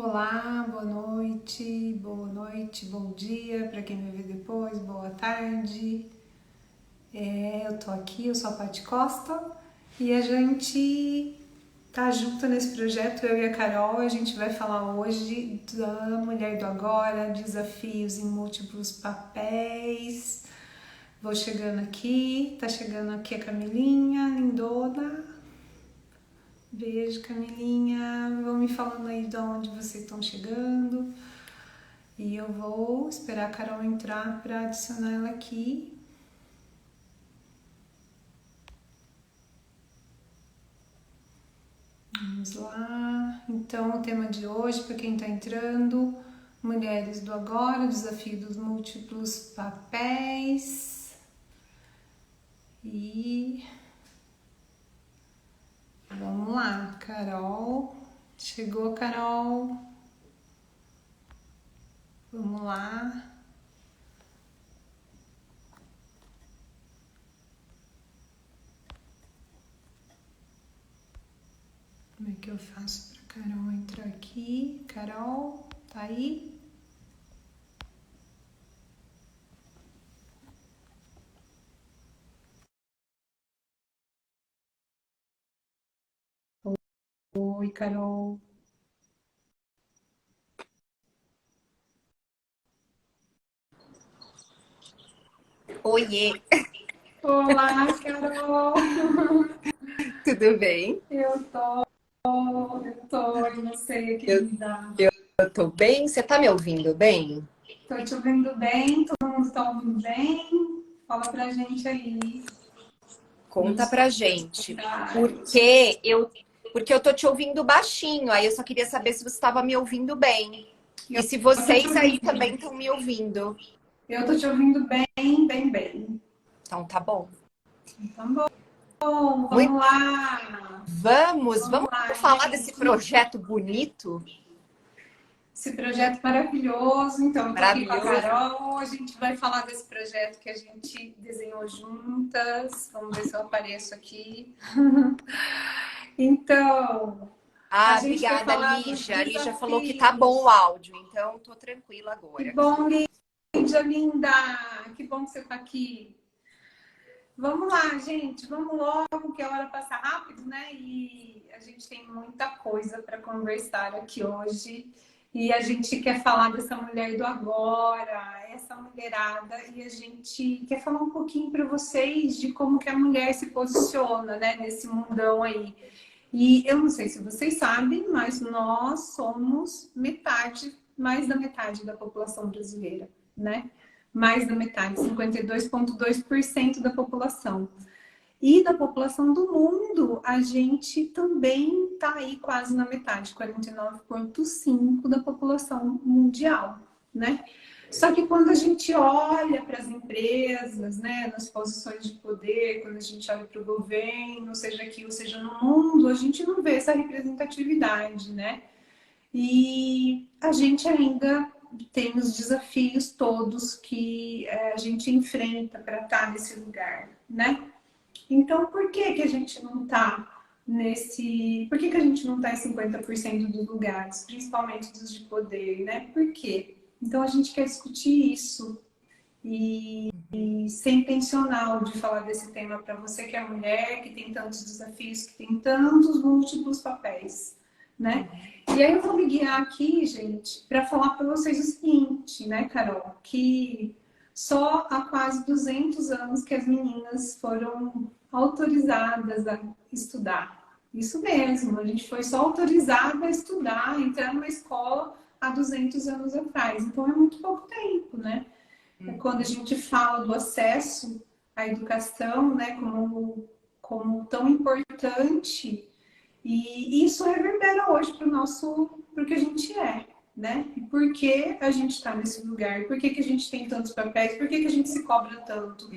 Olá, boa noite, bom dia para quem vai ver depois, boa tarde. Eu tô aqui, eu sou a Paty Costa e a gente tá junto nesse projeto, eu e a Carol. A gente vai falar hoje da mulher do agora, desafios em múltiplos papéis. Vou chegando aqui, tá chegando aqui a Camilinha, lindona. Beijo, Camilinha. Vão me falando aí de onde vocês estão chegando. E eu vou esperar a Carol entrar para adicionar ela aqui. Vamos lá. Então, o tema de hoje, para quem está entrando, mulheres do agora, desafio dos múltiplos papéis. E vamos lá, Carol. Chegou, Carol. Vamos lá. Como é que eu faço para Carol entrar aqui? Carol, tá aí? Oi, Carol. Oiê, Olá, Carol. tudo bem? Eu não sei, Eu, querida. eu tô bem. Você tá me ouvindo bem? Tô te ouvindo bem, todo mundo tá ouvindo bem? Fala pra gente aí na Conta pra gente. disponibilidade. Porque eu tô te ouvindo baixinho. Aí eu só queria saber se você estava me ouvindo bem. E se Eu tô te vocês aí ouvindo. também estão me ouvindo. Eu tô te ouvindo bem, bem, bem. Então tá bom. Então, bom, Muito, vamos lá. vamos Vamos lá, falar desse gente. projeto bonito, Esse projeto maravilhoso. Então, eu tô aqui com a maravilhoso. Carol. A gente vai falar desse projeto que a gente desenhou juntas. Vamos ver se eu apareço aqui. Então, a Ah, gente vai obrigada, falar dos Lígia. A Lígia falou que tá bom o desafios. áudio, então tô tranquila Que agora. bom, Lídia linda! Que bom que você está aqui. Vamos lá, gente. Vamos logo, que a hora passa rápido, né? E a gente tem muita coisa para conversar aqui hoje. E a gente quer falar dessa mulher do agora, essa mulherada, e a gente quer falar um pouquinho para vocês de como que a mulher se posiciona, né, nesse mundão aí. E eu não sei se vocês sabem, mas nós somos metade, mais da metade da população brasileira, né? Mais da metade, 52,2% da população. E da população do mundo, a gente também está aí quase na metade, 49,5% da população mundial, né? Só que quando a gente olha para as empresas, né, nas posições de poder, quando a gente olha para o governo, seja aqui ou seja no mundo, a gente não vê essa representatividade, né? E a gente ainda tem os desafios todos que a gente enfrenta para estar nesse lugar, né? Então, por que que a gente não está nesse... Por que que a gente não está em 50% dos lugares, principalmente dos de poder, né? Por quê? Então, a gente quer discutir isso e ser intencional de falar desse tema para você que é mulher, que tem tantos desafios, que tem tantos múltiplos papéis, né? E aí eu vou me guiar aqui, gente, para falar para vocês o seguinte, né, Carol? Que só há quase 200 anos que as meninas foram autorizadas a estudar. Isso mesmo, a gente foi só autorizada a estudar, entrar numa escola há 200 anos atrás. Então é muito pouco tempo, né? Quando a gente fala do acesso à educação, né, como tão importante, e isso reverbera hoje para o nosso, para o que a gente é, né? E por que a gente está nesse lugar? Por que, que a gente tem tantos papéis? Por que, que a gente se cobra tanto?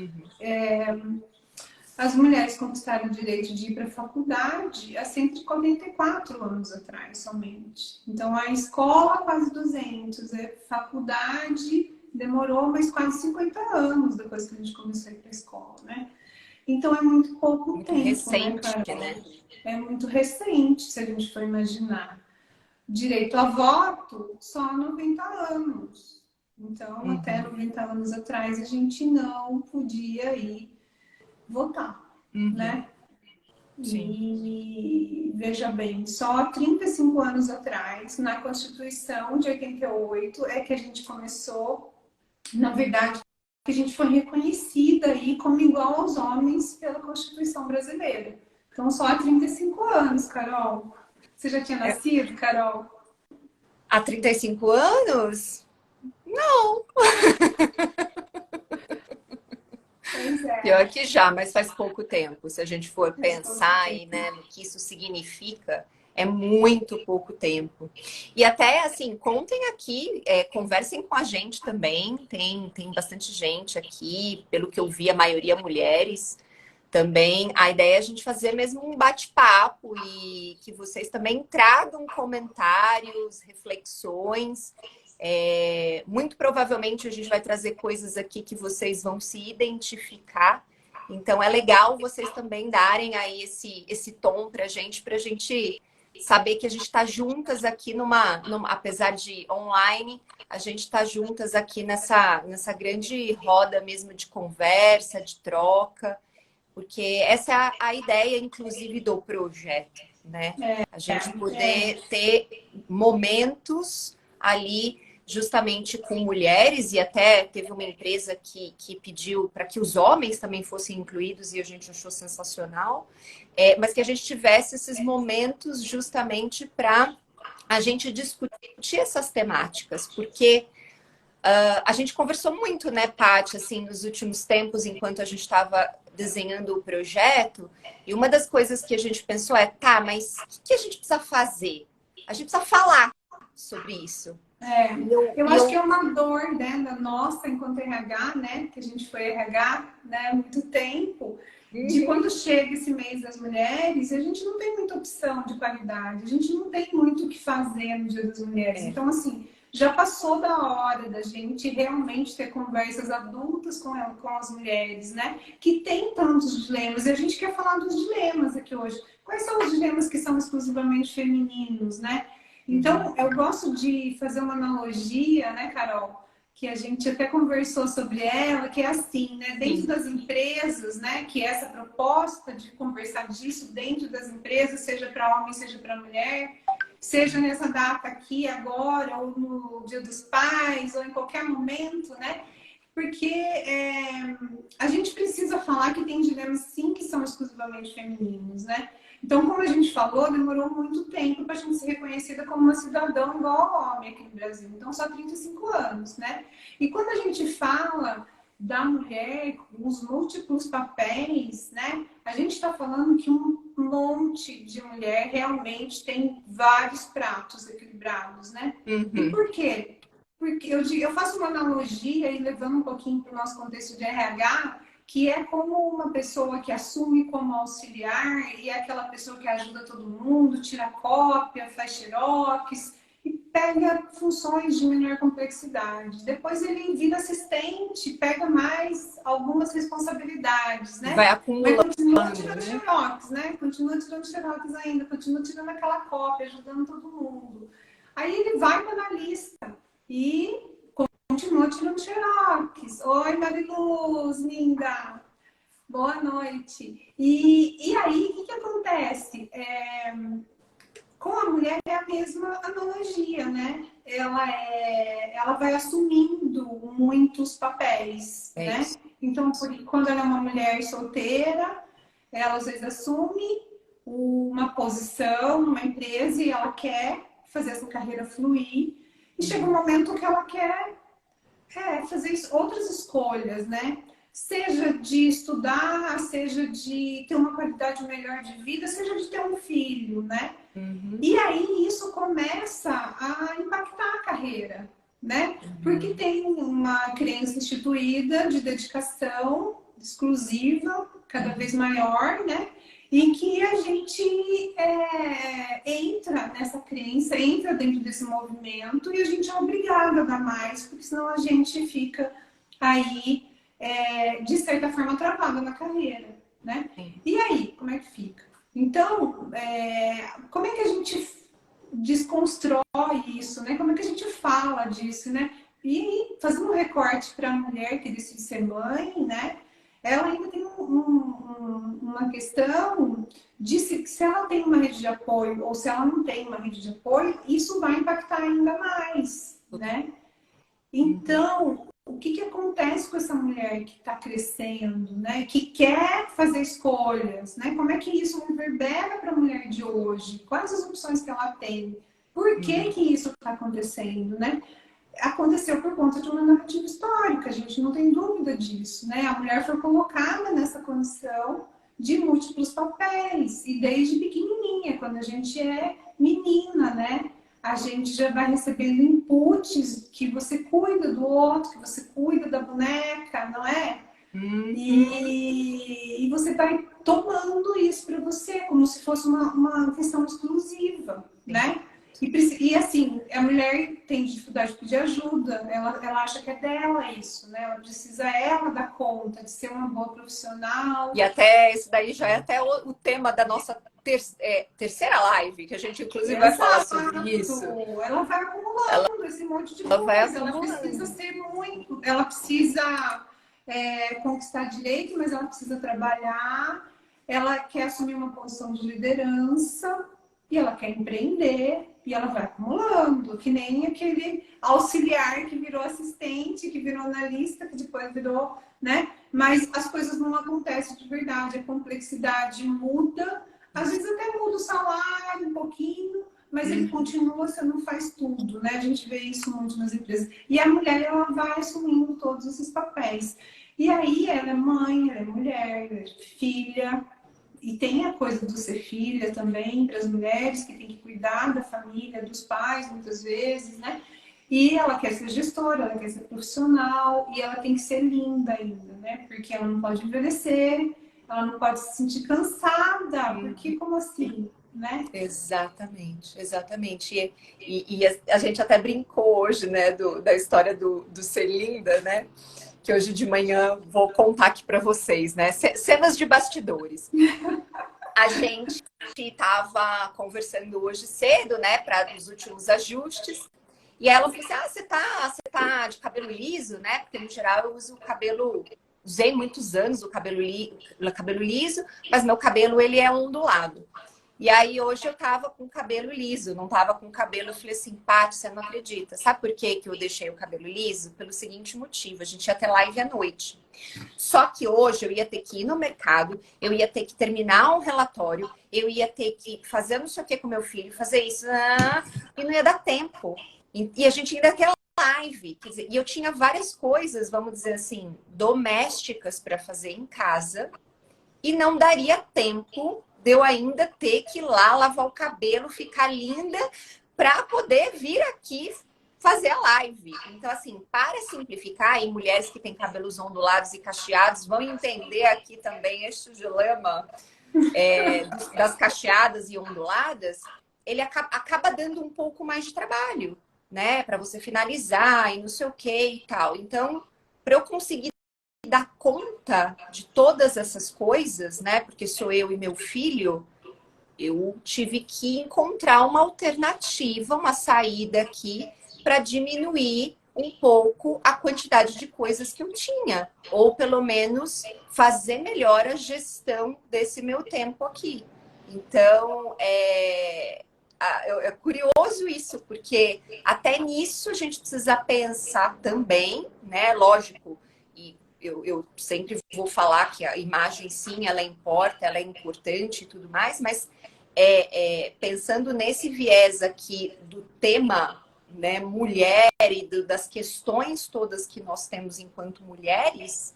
As mulheres conquistaram o direito de ir para a faculdade há 144 anos atrás, somente. Então, a escola, quase 200. A faculdade demorou mais quase 50 anos depois que a gente começou a ir para a escola, né? Então, é muito pouco Muito tempo, né, recente, Carol? né? É muito recente, se a gente for imaginar. direito a voto só há 90 anos. Então, até 90 anos atrás, a gente não podia ir votar, né? Sim. E veja bem, só 35 anos atrás, na Constituição de 88, é que a gente começou, na verdade, que a gente foi reconhecida aí como igual aos homens pela Constituição brasileira. Então, só há 35 anos, Carol. Você já tinha nascido, Carol? Há 35 anos? Não. Pois é. Pior que já, mas faz pouco tempo. Se a gente for pensar aí, né, no que isso significa, é muito pouco tempo. E até, assim, contem aqui, conversem com a gente também. Tem bastante gente aqui, pelo que eu vi, a maioria mulheres também. A ideia é a gente fazer mesmo um bate-papo e que vocês também tragam comentários, reflexões. Muito provavelmente a gente vai trazer coisas aqui que vocês vão se identificar. Então é legal vocês também darem aí esse tom pra gente saber que a gente está juntas aqui apesar de online, a gente está juntas aqui nessa grande roda mesmo de conversa, de troca, porque essa é a ideia, inclusive, do projeto, né? A gente poder ter momentos ali justamente com mulheres, e até teve uma empresa que pediu para que os homens também fossem incluídos e a gente achou sensacional, mas que a gente tivesse esses momentos justamente para a gente discutir essas temáticas, porque a gente conversou muito, né, Paty, assim, nos últimos tempos, enquanto a gente estava desenhando o projeto, e uma das coisas que a gente pensou tá, mas o que a gente precisa fazer? A gente precisa falar sobre isso. Eu acho que é uma dor, né, da nossa enquanto RH, né, que a gente foi RH, né, há muito tempo, de quando chega esse mês das mulheres, a gente não tem muita opção de qualidade, a gente não tem muito o que fazer no Dia das Mulheres. Então, assim, já passou da hora da gente realmente ter conversas adultas com as mulheres, né, que tem tantos dilemas, e a gente quer falar dos dilemas aqui hoje. Quais são os dilemas que são exclusivamente femininos, né? Então, eu gosto de fazer uma analogia, né, Carol? Que a gente até conversou sobre ela, que é assim, né? Dentro das empresas, né? Que é essa proposta de conversar disso dentro das empresas, seja para homem, seja para mulher, seja nessa data aqui, agora, ou no Dia dos Pais, ou em qualquer momento, né? Porque a gente precisa falar que tem dilemas, sim, que são exclusivamente femininos, né? Então, como a gente falou, demorou muito tempo para a gente ser reconhecida como uma cidadã igual ao homem aqui no Brasil. Então, só 35 anos, né? E quando a gente fala da mulher, os múltiplos papéis, né? A gente está falando que um monte de mulher realmente tem vários pratos equilibrados, né? E por quê? Porque eu faço uma analogia e levando um pouquinho para o nosso contexto de RH, que é como uma pessoa que assume como auxiliar e é aquela pessoa que ajuda todo mundo, tira cópia, faz xerox e pega funções de menor complexidade. Depois ele vira assistente, pega mais algumas responsabilidades, né? Vai Mas acumulando, continua tirando xerox, né? Continua tirando xerox ainda, continua tirando aquela cópia, ajudando todo mundo. Aí ele vai para a analista e continua tirando xerox. Oi, Mariluz, linda. Boa noite. E aí, o que acontece? Com a mulher é a mesma analogia, né? Ela vai assumindo muitos papéis, né? isso. Então, quando ela é uma mulher solteira, ela às vezes assume uma posição numa empresa e ela quer fazer essa carreira fluir. E chega um momento que ela quer fazer outras escolhas, né? Seja de estudar, seja de ter uma qualidade melhor de vida, seja de ter um filho, né? E aí isso começa a impactar a carreira, né? Porque tem uma crença instituída de dedicação exclusiva, cada vez maior, né? E que a gente entra nessa crença, entra dentro desse movimento e a gente é obrigada a dar mais, porque senão a gente fica aí, de certa forma, travada na carreira, né? E aí, como é que fica? Então, como é que a gente desconstrói fala disso, né? E fazendo um recorte para a mulher que decide ser mãe, né? Ela ainda tem uma questão de se ela tem uma rede de apoio ou se ela não tem uma rede de apoio, isso vai impactar ainda mais, né? Então, o que acontece com essa mulher que está crescendo, né? Que quer fazer escolhas, né? Como é que isso reverbera para a mulher de hoje? Quais as opções que ela tem? Por que isso está acontecendo, né? Aconteceu por conta de uma narrativa histórica, a gente não tem dúvida disso, né? A mulher foi colocada nessa condição de múltiplos papéis, e desde pequenininha, quando a gente é menina, né? A gente já vai recebendo inputs que você cuida do outro, que você cuida da boneca, não é? E você vai tomando isso para você, como se fosse uma questão exclusiva, né? E assim, a mulher tem dificuldade de pedir ajuda, ela acha que é dela isso, né? Ela precisa ela dar conta de ser uma boa profissional. E até esse daí já é até o tema da nossa terceira live, que a gente inclusive vai falar sobre isso. Ela vai acumulando esse monte de coisa, ela precisa ser muito, ela precisa conquistar direito, mas ela precisa trabalhar, ela quer assumir uma posição de liderança, e ela quer empreender, e ela vai acumulando, que nem aquele auxiliar que virou assistente, que virou analista, que depois virou, né? Mas as coisas não acontecem de verdade, a complexidade muda, às vezes até muda o salário um pouquinho, mas ele continua, você não faz tudo, né? A gente vê isso muito nas empresas. E a mulher, ela vai assumindo todos esses papéis. E aí, ela é mãe, ela é mulher, ela é filha, e tem a coisa do ser filha também, para as mulheres que têm que cuidar da família, dos pais, muitas vezes, né? E ela quer ser gestora, ela quer ser profissional, e ela tem que ser linda ainda, né? Porque ela não pode envelhecer, ela não pode se sentir cansada, porque como assim, né? Exatamente, exatamente. E a gente até brincou hoje, né, da história do ser linda, né? Que hoje de manhã vou contar aqui para vocês, né? Cenas de bastidores. A gente estava conversando hoje cedo, né, para os últimos ajustes. E ela falou assim: você tá de cabelo liso, né? Porque no geral eu uso o cabelo, usei muitos anos o cabelo liso, mas meu cabelo ele é ondulado. E aí hoje eu tava com o cabelo liso, não tava com o cabelo, eu falei assim: Paty, você não acredita. Sabe por que eu deixei o cabelo liso? Pelo seguinte motivo, a gente ia ter live à noite. Só que hoje eu ia ter que ir no mercado, eu ia ter que terminar um relatório, eu ia ter que fazer não sei o que com meu filho, fazer isso, e não ia dar tempo. E a gente ainda tem live, quer dizer, e eu tinha várias coisas, vamos dizer assim, domésticas para fazer em casa, e não daria tempo de eu ainda ter que ir lá lavar o cabelo, ficar linda, para poder vir aqui fazer a live. Então, assim, para simplificar, e mulheres que têm cabelos ondulados e cacheados vão entender aqui também este dilema das cacheadas e onduladas, ele acaba dando um pouco mais de trabalho, né? Para você finalizar e não sei o que e tal. Então, para eu conseguir dar conta de todas essas coisas, né? Porque sou eu e meu filho, eu tive que encontrar uma alternativa, uma saída aqui para diminuir um pouco a quantidade de coisas que eu tinha, ou pelo menos fazer melhor a gestão desse meu tempo aqui. Então, é curioso isso, porque até nisso a gente precisa pensar também, né? Lógico, e eu sempre vou falar que a imagem, sim, ela importa, ela é importante e tudo mais, mas pensando nesse viés aqui do tema, né, mulher e das questões todas que nós temos enquanto mulheres,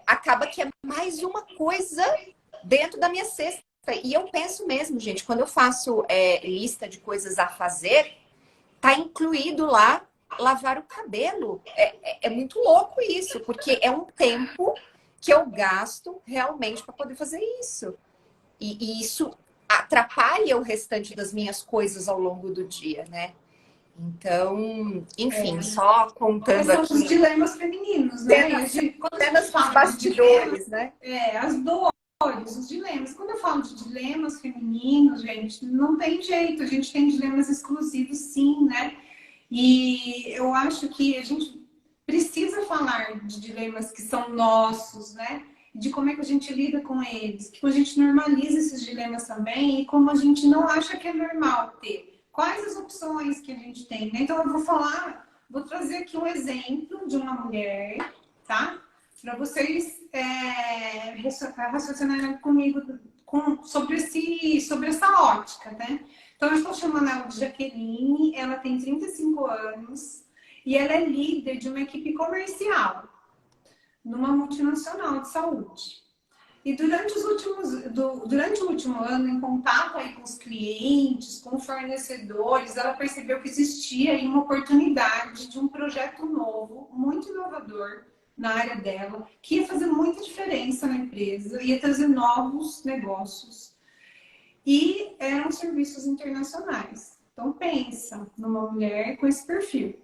acaba que é mais uma coisa dentro da minha cesta. E eu penso mesmo, gente, quando eu faço lista de coisas a fazer, tá incluído lá lavar o cabelo. É muito louco isso, porque é um tempo que eu gasto realmente para poder fazer isso. E isso atrapalha o restante das minhas coisas ao longo do dia, né? Então, enfim, só contando são aqui. Os dilemas femininos, né? Cenas dos bastidores, né? As dores, os dilemas. Quando eu falo de dilemas femininos, gente, não tem jeito. A gente tem dilemas exclusivos, sim, né? E eu acho que a gente precisa falar de dilemas que são nossos, né? De como é que a gente lida com eles, que a gente normaliza esses dilemas também e como a gente não acha que é normal ter. Quais as opções que a gente tem, né? Então eu vou trazer aqui um exemplo de uma mulher, tá? Para vocês raciocinarem comigo sobre essa ótica, né? Então eu estou chamando ela de Jaqueline, ela tem 35 anos e ela é líder de uma equipe comercial numa multinacional de saúde. E durante o último ano, em contato aí com os clientes, com fornecedores, ela percebeu que existia aí uma oportunidade de um projeto novo, muito inovador na área dela, que ia fazer muita diferença na empresa, ia trazer novos negócios. E eram serviços internacionais. Então pensa numa mulher com esse perfil.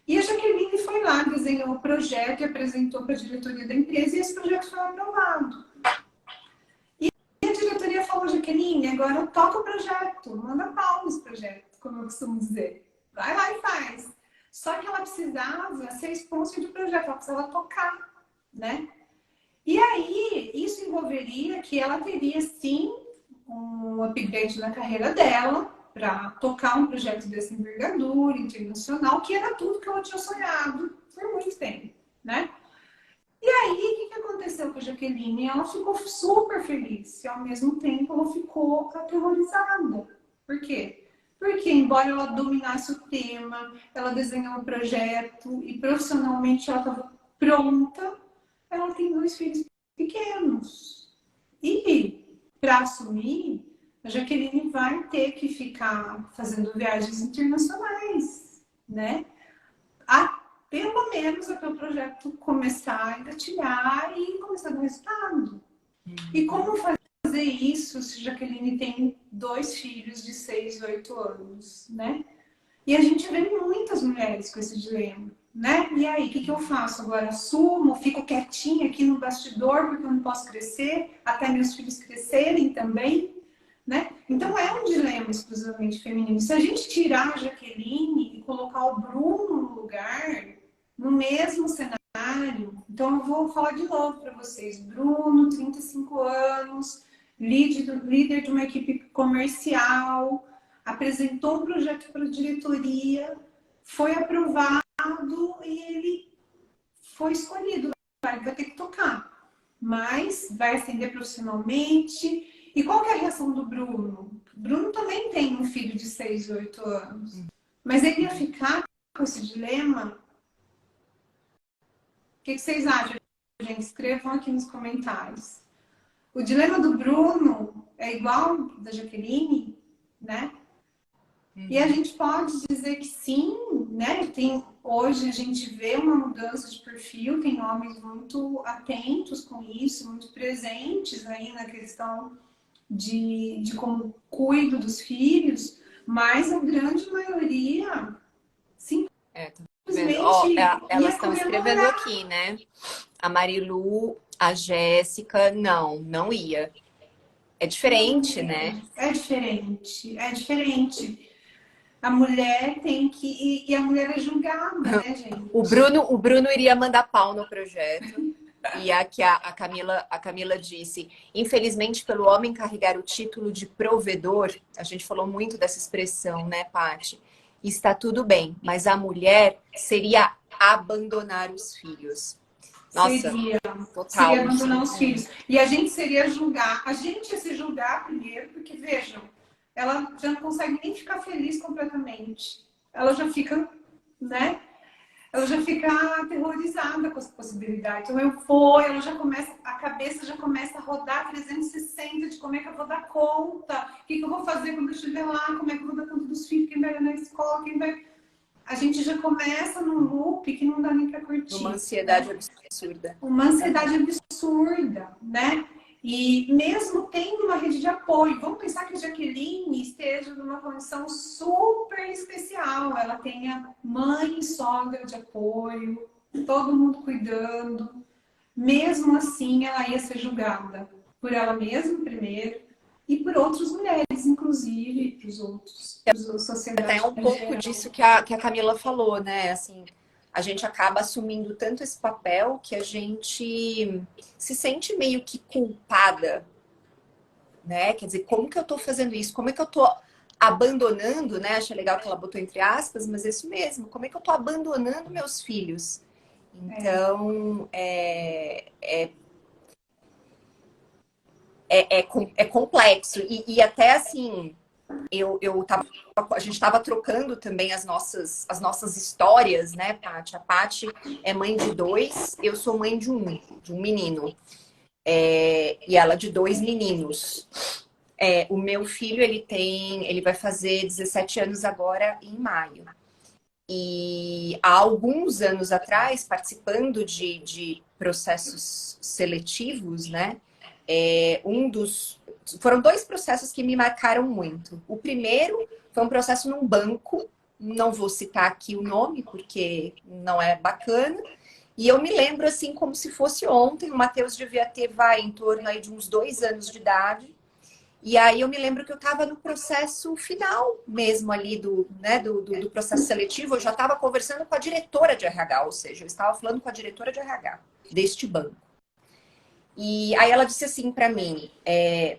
E a Jaqueline foi lá, desenhou o projeto e apresentou para a diretoria da empresa e esse projeto foi aprovado. E a diretoria falou, Jaqueline, agora toca o projeto, manda pau nesse projeto, como eu costumo dizer. Vai lá e faz. Só que ela precisava ser sponsor do projeto, ela precisava tocar, né? E aí, isso envolveria que ela teria, sim, um upgrade na carreira dela, para tocar um projeto dessa envergadura internacional, que era tudo que ela tinha sonhado por muito tempo, né? E aí, o que aconteceu com a Jaqueline? Ela ficou super feliz e, ao mesmo tempo, ela ficou aterrorizada. Por quê? Porque, embora ela dominasse o tema, ela desenhou um projeto e profissionalmente ela estava pronta, ela tem 2 filhos pequenos. E, para assumir, a Jaqueline vai ter que ficar fazendo viagens internacionais, né? Pelo menos até o projeto começar a engatilhar e começar a dar resultado. E como fazer isso se a Jaqueline tem 2 filhos de 6 e 8 anos, né? E a gente vê muitas mulheres com esse dilema, né? E aí, o que eu faço agora? Assumo, fico quietinha aqui no bastidor porque eu não posso crescer, até meus filhos crescerem também, né? Então é um dilema exclusivamente feminino. Se a gente tirar a Jaqueline e colocar o Bruno no lugar, no mesmo cenário, então eu vou falar de novo para vocês. Bruno, 35 anos, líder de uma equipe comercial, apresentou um projeto para a diretoria, foi aprovado e ele foi escolhido. Vai ter que tocar, mas vai ascender profissionalmente. E qual que é a reação do Bruno? O Bruno também tem um filho de 6, 8 anos. Mas ele ia ficar com esse dilema? O que vocês acham, gente? Escrevam aqui nos comentários. O dilema do Bruno é igual da Jaqueline, né? E a gente pode dizer que sim, né? Hoje a gente vê uma mudança de perfil, tem homens muito atentos com isso, muito presentes aí na questão de como cuido dos filhos, mas a grande maioria simplesmente elas estão escrevendo aqui, né? A Marilu, a Jéssica, não ia. É diferente, né? É diferente, é diferente. A mulher tem que... E a mulher é julgada, né, gente? O Bruno iria mandar pau no projeto. E aqui a Camila disse, infelizmente, pelo homem carregar o título de provedor, a gente falou muito dessa expressão, né, Paty? Está tudo bem, mas a mulher seria abandonar os filhos. Nossa, seria total. Abandonar os filhos. E a gente seria julgar. A gente ia se julgar primeiro, porque, vejam, ela já não consegue nem ficar feliz completamente. Ela já fica, né? Ela já fica aterrorizada com essa possibilidade. Então ela já começa, a cabeça já começa a rodar 360 de como é que eu vou dar conta, o que eu vou fazer quando eu estiver lá, como é que eu vou dar conta dos filhos, quem vai na escola, quem vai... A gente já começa num loop que não dá nem para curtir. Uma ansiedade absurda. Uma ansiedade absurda, né? E mesmo tendo uma rede de apoio, vamos pensar que a Jaqueline esteja numa condição super especial. Ela tenha mãe e sogra de apoio, todo mundo cuidando. Mesmo assim, ela ia ser julgada por ela mesma primeiro, e por outras mulheres, inclusive, os outros, a Até sociedade é um em pouco geral. disso que a Camila falou, né? Assim, a gente acaba assumindo tanto esse papel que a gente se sente meio que culpada, né? Quer dizer, como que eu tô fazendo isso? Como é que eu tô abandonando, né? Achei legal que ela botou entre aspas, mas é isso mesmo. Como é que eu tô abandonando meus filhos? Então, é complexo. E até assim, a gente estava trocando também as nossas histórias, né, Paty? A Paty é mãe de dois, eu sou mãe de um menino. E ela de dois meninos. O meu filho, ele vai fazer 17 anos agora em maio. E há alguns anos atrás, participando de processos seletivos, né? Foram dois processos que me marcaram muito. O primeiro foi um processo num banco, não vou citar aqui o nome, porque não é bacana. E eu me lembro, assim, como se fosse ontem, o Matheus devia ter, em torno aí de uns 2 anos de idade. E aí eu me lembro que eu estava no processo final mesmo ali do processo seletivo. Eu já estava conversando com a diretora de RH, ou seja, eu estava falando com a diretora de RH deste banco. E aí ela disse assim para mim,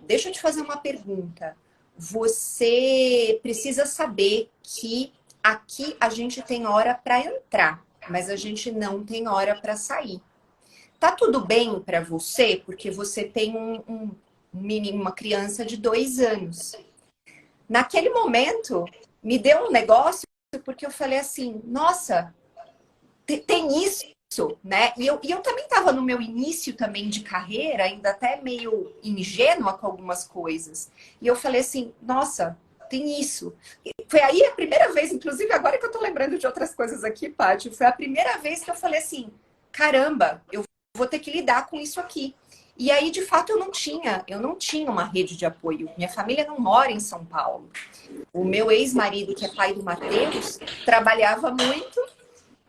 deixa eu te fazer uma pergunta. Você precisa saber que aqui a gente tem hora para entrar, mas a gente não tem hora para sair. Tá tudo bem para você? Porque você tem um menino, uma criança de 2 anos. Naquele momento, me deu um negócio, porque eu falei assim, nossa, tem isso, né? E eu também estava no meu início também de carreira, ainda até meio ingênua com algumas coisas. E eu falei assim, nossa, tem isso. E foi aí a primeira vez, inclusive agora que eu tô lembrando de outras coisas aqui, Paty, foi a primeira vez que eu falei assim, caramba, eu vou ter que lidar com isso aqui. E aí, de fato, eu não tinha uma rede de apoio. Minha família não mora em São Paulo. O meu ex-marido, que é pai do Matheus, trabalhava muito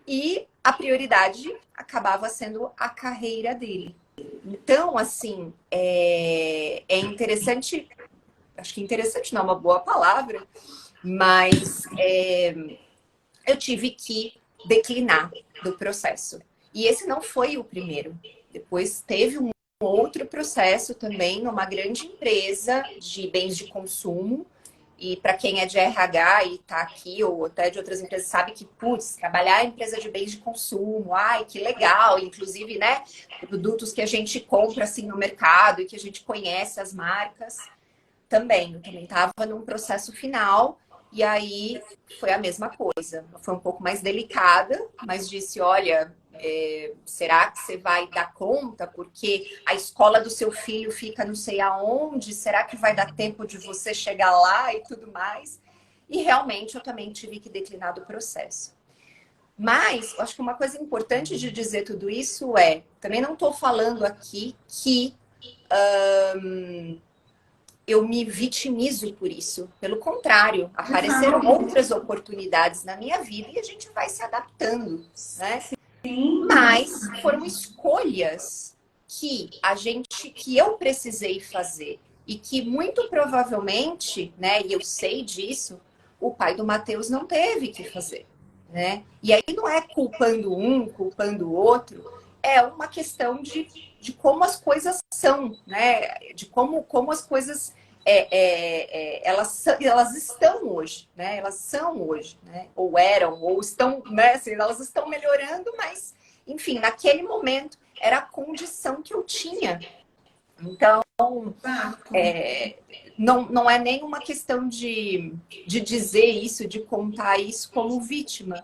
e a prioridade acabava sendo a carreira dele. Então, assim, é interessante, acho que interessante não é uma boa palavra, mas eu tive que declinar do processo. E esse não foi o primeiro. Depois teve um outro processo também numa grande empresa de bens de consumo. E para quem é de RH e está aqui, ou até de outras empresas, sabe que, putz, trabalhar em empresa de bens de consumo, ai, que legal. Inclusive, né, produtos que a gente compra assim no mercado e que a gente conhece as marcas. Eu também estava num processo final. E aí foi a mesma coisa. Foi um pouco mais delicada, mas disse: olha, será que você vai dar conta? Porque a escola do seu filho fica não sei aonde, será que vai dar tempo de você chegar lá e tudo mais? E realmente eu também tive que declinar do processo. Mas eu acho que uma coisa importante de dizer tudo isso também não estou falando aqui que eu me vitimizo por isso. Pelo contrário, apareceram outras oportunidades na minha vida e a gente vai se adaptando, né? Sim. Mas foram escolhas que eu precisei fazer e que muito provavelmente, né, e eu sei disso, o pai do Matheus não teve que fazer, né? E aí não é culpando um, culpando o outro, é uma questão de como as coisas são, né? De como as coisas elas estão hoje, né? Elas são hoje, né? Ou eram, ou estão, né? Assim, elas estão melhorando, mas, enfim, naquele momento era a condição que eu tinha. Então, não é nem uma questão de dizer isso, de contar isso como vítima,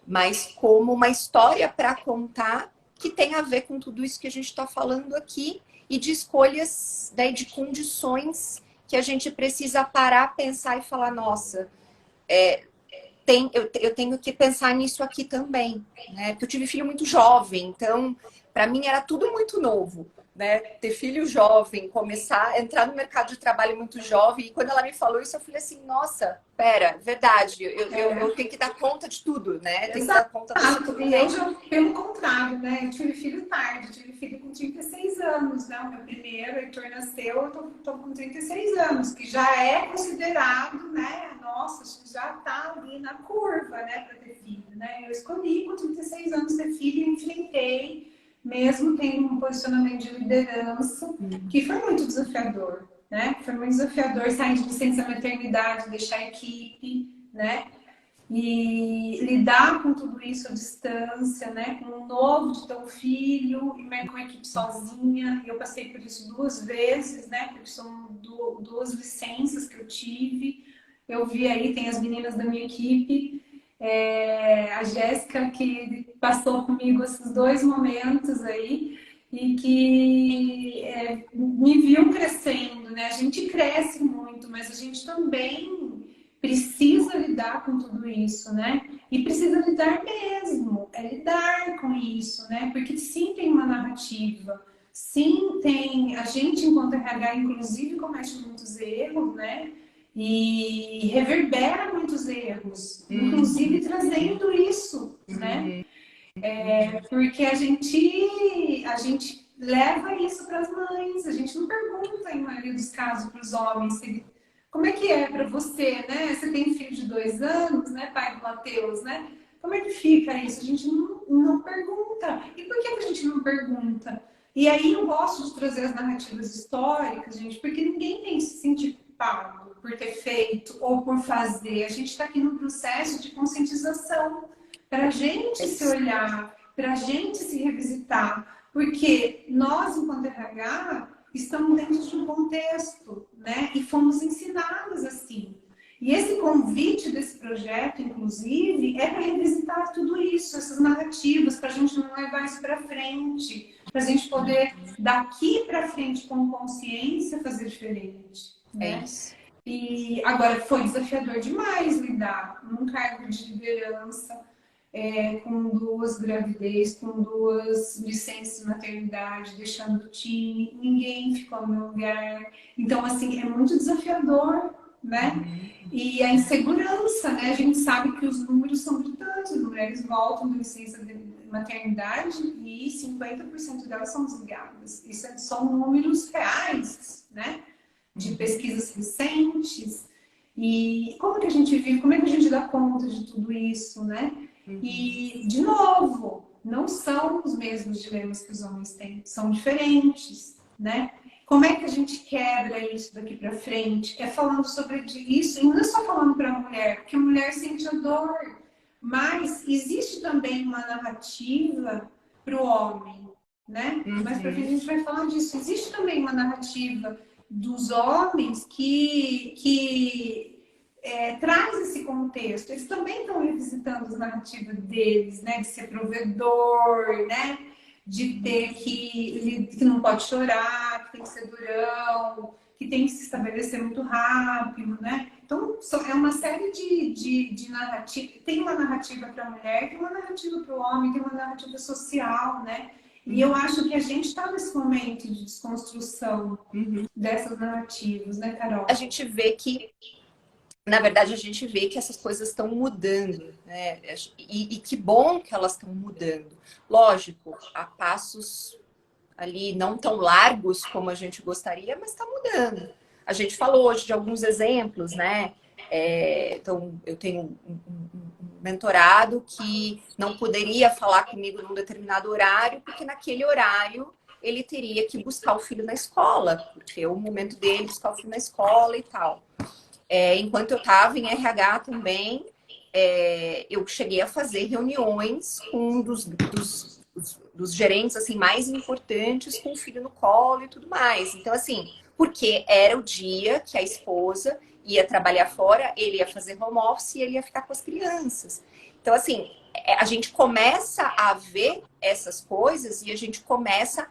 mas como uma história para contar que tem a ver com tudo isso que a gente está falando aqui e de escolhas, né, de condições que a gente precisa parar, pensar e falar, nossa, eu tenho que pensar nisso aqui também, né? Porque eu tive filho muito jovem, então para mim era tudo muito novo. né, ter filho jovem, começar a entrar no mercado de trabalho muito jovem. E quando ela me falou isso, eu falei assim, nossa, pera, verdade, eu tenho que dar conta de tudo, né? Tenho que dar conta disso tudo. E eu já, pelo contrário, né? Eu tive filho tarde, eu tive filho com 36 anos, né? O meu primeiro, o Heitor nasceu, eu tô com 36 anos, que já é considerado, né? Nossa, já tá ali na curva, né, para ter filho, né? Eu escolhi com 36 anos ter filho e enfrentei, mesmo tendo um posicionamento de liderança, que foi muito desafiador, né? Foi muito desafiador sair de licença maternidade, deixar a equipe, né? E lidar com tudo isso à distância, né? Com um novo de ter um filho e com uma equipe sozinha. Eu passei por isso 2 vezes, né? Porque são 2 licenças que eu tive. Eu vi aí, tem as meninas da minha equipe, a Jéssica, que passou comigo esses 2 momentos aí e que me viu crescendo, né? A gente cresce muito, mas a gente também precisa lidar com tudo isso, né? E precisa lidar mesmo, lidar com isso, né? Porque sim tem uma narrativa, sim tem, a gente enquanto RH inclusive comete muitos erros, né? E reverbera muitos erros, inclusive trazendo isso, né? Porque a gente leva isso para as mães, a gente não pergunta, em maioria dos casos, para os homens como é que é para você, né? Você tem filho de 2 anos, né, pai do Matheus, né? Como é que fica isso? A gente não pergunta. E por que a gente não pergunta? E aí eu gosto de trazer as narrativas históricas, gente, porque ninguém tem que se sentir culpado por ter feito ou por fazer. A gente está aqui num processo de conscientização para a gente se olhar, para a gente se revisitar, porque nós, enquanto RH, estamos dentro de um contexto, né? E fomos ensinados assim. E esse convite desse projeto, inclusive, é para revisitar tudo isso, essas narrativas, para a gente não levar isso para frente, para a gente poder, daqui para frente, com consciência, fazer diferente. Né? É isso. E agora foi desafiador demais lidar num cargo de liderança, com 2 gravidez, com 2 licenças de maternidade, deixando o time, ninguém ficou no meu lugar. Então, assim, é muito desafiador, né? E a insegurança, né? A gente sabe que os números são gritantes, as mulheres voltam de licença de maternidade e 50% delas são desligadas. Isso são números reais, né? De pesquisas recentes. E como que a gente vive, como é que a gente dá conta de tudo isso, né? E, de novo, não são os mesmos dilemas que os homens têm, são diferentes, né? Como é que a gente quebra isso daqui para frente? É falando sobre isso, e não é só falando para a mulher, porque a mulher sente a dor, mas existe também uma narrativa para o homem, né? Mas para frente a gente vai falar disso. Existe também uma narrativa dos homens que traz esse contexto. Eles também estão revisitando as narrativas deles, né? De ser provedor, né? De ter que não pode chorar, que tem que ser durão, que tem que se estabelecer muito rápido, né? Então, é uma série de narrativas. Tem uma narrativa para a mulher, tem uma narrativa para o homem, tem uma narrativa social, né? E eu acho que a gente está nesse momento de desconstrução dessas narrativas, né, Carol? A gente vê que, na verdade, a gente vê que essas coisas estão mudando, né? E que bom que elas estão mudando. Lógico, a passos ali não tão largos como a gente gostaria, mas está mudando. A gente falou hoje de alguns exemplos, né? Então, eu tenho um mentorado que não poderia falar comigo num determinado horário, porque naquele horário ele teria que buscar o filho na escola, porque é o momento dele buscar o filho na escola e tal. Enquanto eu estava em RH também, eu cheguei a fazer reuniões com um dos gerentes assim, mais importantes, com o filho no colo e tudo mais. Então, assim, porque era o dia que a esposa ia trabalhar fora, ele ia fazer home office e ele ia ficar com as crianças. Então, assim, a gente começa a ver essas coisas e a gente começa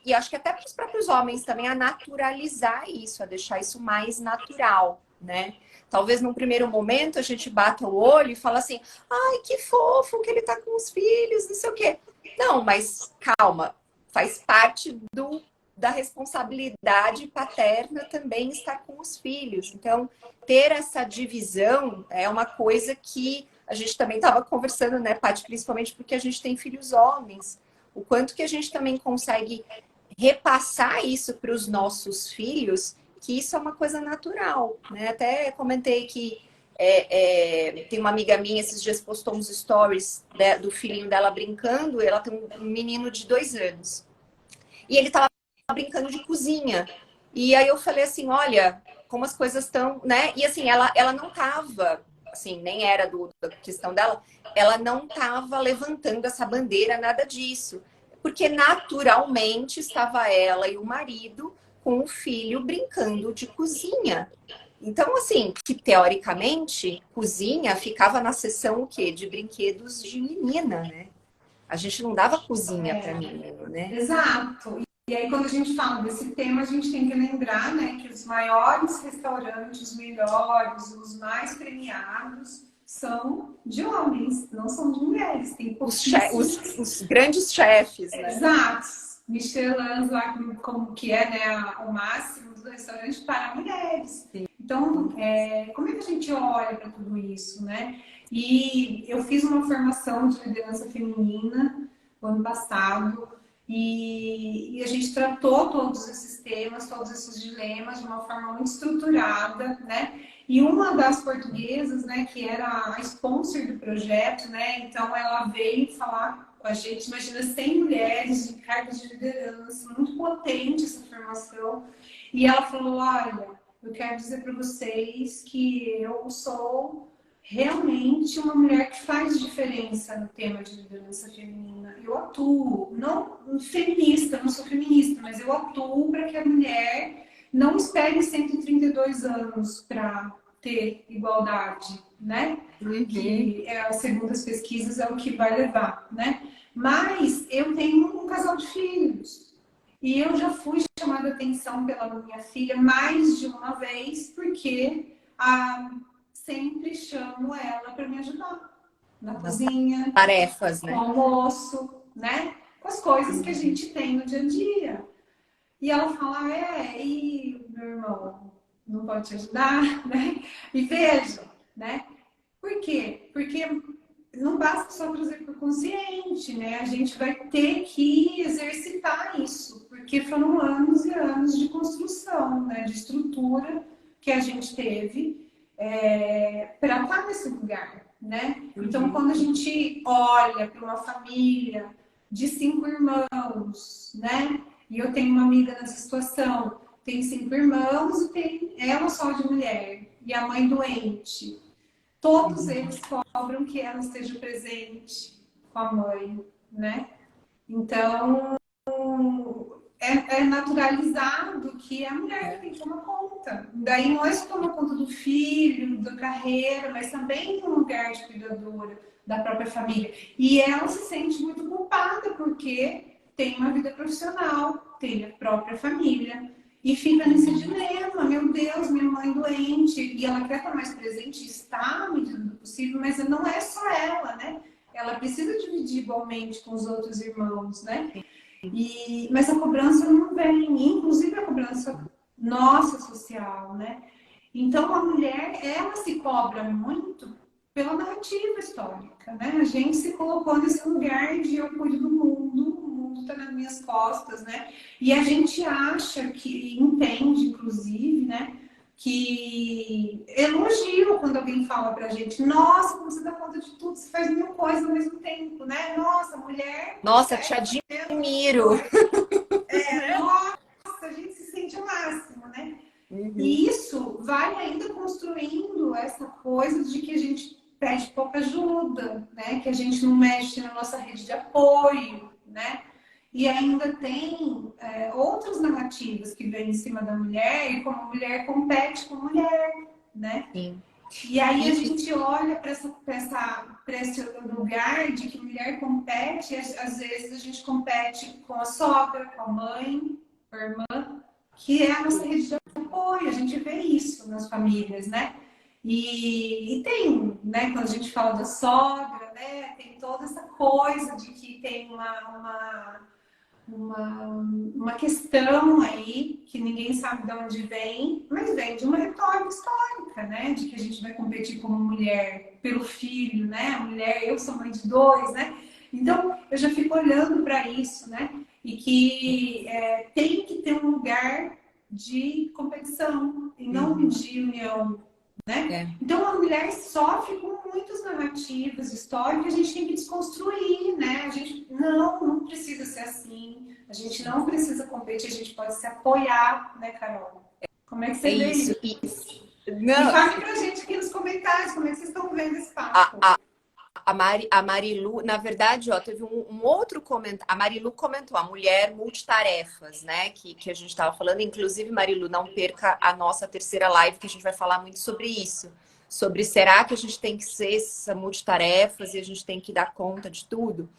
e acho que até para os próprios homens também, a naturalizar isso, a deixar isso mais natural, né? Talvez num primeiro momento a gente bata o olho e fala assim, ai, que fofo que ele tá com os filhos, não sei o quê. Não, mas calma, faz parte da responsabilidade paterna também estar com os filhos. Então, ter essa divisão é uma coisa que a gente também estava conversando, né, Paty? Principalmente porque a gente tem filhos homens. O quanto que a gente também consegue repassar isso para os nossos filhos, que isso é uma coisa natural, né? Até comentei que tem uma amiga minha, esses dias postou uns stories do filhinho dela brincando, ela tem um menino de 2 anos. E ele estava brincando de cozinha. E aí eu falei assim, olha, como as coisas estão, né? E assim, ela não tava, assim, nem era da questão dela, ela não tava levantando essa bandeira, nada disso. Porque naturalmente estava ela e o marido com o filho brincando de cozinha. Então, assim, que teoricamente, cozinha ficava na seção o quê? De brinquedos de menina, né? A gente não dava cozinha para menino, né? Exato. E aí, quando a gente fala desse tema, a gente tem que lembrar, né, que os maiores restaurantes, os melhores, os mais premiados, são de homens, não são de mulheres. Tem os grandes chefes, né? Exato. Michelin, lá como que é, né, o máximo do restaurante para mulheres. Sim. Então, como é que a gente olha para tudo isso, né? E eu fiz uma formação de liderança feminina no ano passado e a gente tratou todos esses temas, todos esses dilemas de uma forma muito estruturada, né? E uma das portuguesas, né, que era a sponsor do projeto, né? Então ela veio falar com a gente, imagina 100 mulheres de cargos de liderança, muito potente essa formação. E ela falou, olha, eu quero dizer para vocês que eu sou realmente uma mulher que faz diferença no tema de liderança feminina. Eu atuo, não feminista, não sou feminista, mas eu atuo para que a mulher não espere 132 anos para ter igualdade, né? Uhum. Que segundo as pesquisas é o que vai levar, né? Mas eu tenho um casal de filhos e eu já fui chamada a atenção pela minha filha mais de uma vez porque sempre chamo ela para me ajudar na cozinha, tarefas, né? No almoço, né? Com as coisas que a gente tem no dia a dia. E ela fala, e meu irmão não pode te ajudar, né? E veja, né? Por quê? Porque não basta só trazer para o consciente, né? A gente vai ter que exercitar isso, porque foram anos e anos de construção, né? De estrutura que a gente teve para estar nesse lugar, né? Então, quando a gente olha para uma família de 5 irmãos, né? E eu tenho uma amiga nessa situação, tem 5 irmãos e tem ela só de mulher, e a mãe doente. Todos eles cobram que ela esteja presente com a mãe, né? Então, é naturalizado que a mulher tem que tomar conta. Daí não é só tomar conta do filho, da carreira, mas também do lugar de cuidadora da própria família. E ela se sente muito culpada porque tem uma vida profissional, tem a própria família. E fica nesse dilema, meu Deus, minha mãe doente, e ela quer estar mais presente, está à medida do possível, mas não é só ela, né? Ela precisa dividir igualmente com os outros irmãos, né? Mas a cobrança não vem, inclusive a cobrança nossa social, né? Então a mulher, ela se cobra muito pela narrativa histórica, né? A gente se colocou nesse lugar de eu cuido do mundo, o mundo está nas minhas costas, né? E a gente acha que, entende, inclusive, né? Que elogio quando alguém fala pra gente, nossa, como você dá conta de tudo, você faz mil coisas ao mesmo tempo, né? Nossa, mulher. Nossa, te admiro. Nossa, a gente se sente o máximo, né? Uhum. E isso vai ainda construindo essa coisa de que a gente pede pouca ajuda, né? Que a gente não mexe na nossa rede de apoio, né? E ainda tem outras narrativas que vêm em cima da mulher e como a mulher compete com a mulher, né? Sim. E aí a gente olha para esse lugar de que a mulher compete, às vezes a gente compete com a sogra, com a mãe, com a irmã, que é a nossa rede de apoio, a gente vê isso nas famílias, né? E tem, né, quando a gente fala da sogra, né, tem toda essa coisa de que tem uma uma questão aí que ninguém sabe de onde vem, mas vem de uma retórica histórica, né? De que a gente vai competir como mulher pelo filho, né? A mulher, eu sou mãe de dois, né? Então, eu já fico olhando para isso, né? E que tem que ter um lugar de competição e não de união, né? Então, a mulher sofre com muitas narrativas históricas, a gente tem que desconstruir, né? A gente não precisa ser assim, a gente não precisa competir, a gente pode se apoiar, né, Carol? Como é que você vê isso. isso? Não, E fale pra gente aqui nos comentários como é que vocês estão vendo esse papo. A Marilu, na verdade, ó, teve um outro comentário. A Marilu comentou, a mulher multitarefas, né? Que a gente estava falando. Inclusive, Marilu, não perca a nossa terceira live, que a gente vai falar muito sobre isso. Sobre será que a gente tem que ser essa multitarefas e a gente tem que dar conta de tudo?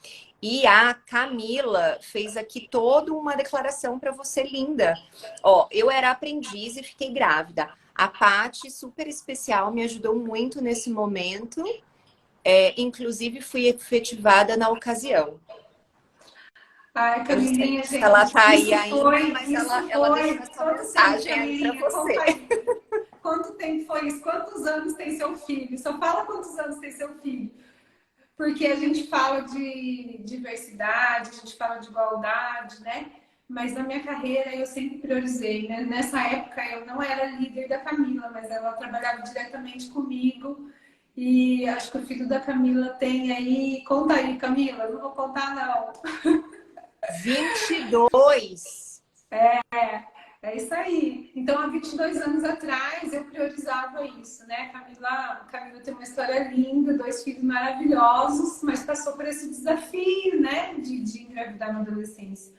E a Camila fez aqui toda uma declaração para você, linda. Ó, eu era aprendiz e fiquei grávida. A Paty, super especial, me ajudou muito nesse momento. Inclusive, fui efetivada na ocasião. Ai, Eu não sei Camilinha, se ela gente, tá aí isso ainda, foi, mas isso ela foi. deixou essa Quanto tempo, mensagem aí para Camilinha? você. Conta aí. Quanto tempo foi isso? Quantos anos tem seu filho? Só fala quantos anos tem seu filho. Porque a gente fala de diversidade, a gente fala de igualdade, né? Mas na minha carreira eu sempre priorizei, né? Nessa época eu não era líder da Camila, mas ela trabalhava diretamente comigo. E acho que o filho da Camila tem aí. Conta aí, Camila, não vou contar, não. 22. É isso aí. Então, há 22 anos atrás, eu priorizava isso, né? Camila tem uma história linda, dois filhos maravilhosos, mas passou por esse desafio, né? De engravidar na adolescência.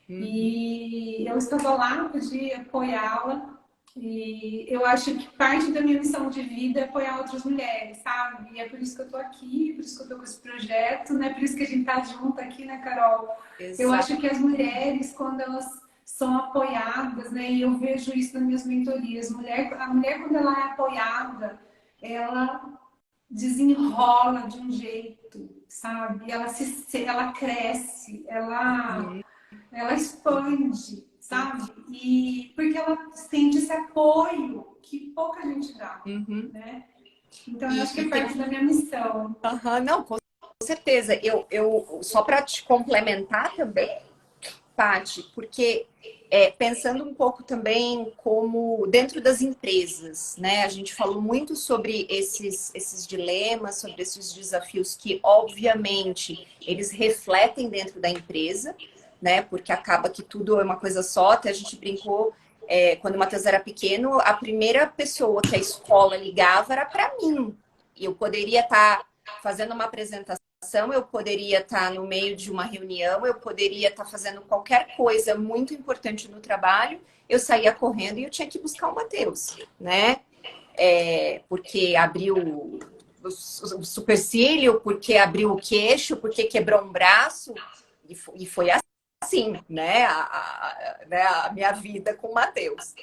E eu estava lá, pude apoiá-la. E eu acho que parte da minha missão de vida é apoiar outras mulheres, sabe? E é por isso que eu tô aqui, por isso que eu tô com esse projeto, né? Por isso que a gente tá junto aqui, né, Carol? Eu Exato. acho que as mulheres, quando elas são apoiadas, né? E eu vejo isso nas minhas mentorias. A mulher, quando ela é apoiada, ela desenrola de um jeito, sabe? Ela cresce, ela expande, sabe? E porque ela sente esse apoio que pouca gente dá, né? Então, eu acho que é parte da minha missão. Não, com certeza. Eu só para te complementar também, Paty, porque pensando um pouco também como dentro das empresas, né? A gente falou muito sobre esses dilemas, sobre esses desafios que, obviamente, eles refletem dentro da empresa, né? Porque acaba que tudo é uma coisa só. Até a gente brincou, quando o Matheus era pequeno, a primeira pessoa que a escola ligava era para mim. E eu poderia estar fazendo uma apresentação, eu poderia estar no meio de uma reunião, eu poderia estar fazendo qualquer coisa muito importante no trabalho, eu saía correndo e eu tinha que buscar o Matheus, né? Porque abriu o supercílio, porque abriu o queixo, porque quebrou um braço, e foi assim, né? A minha vida com o Matheus.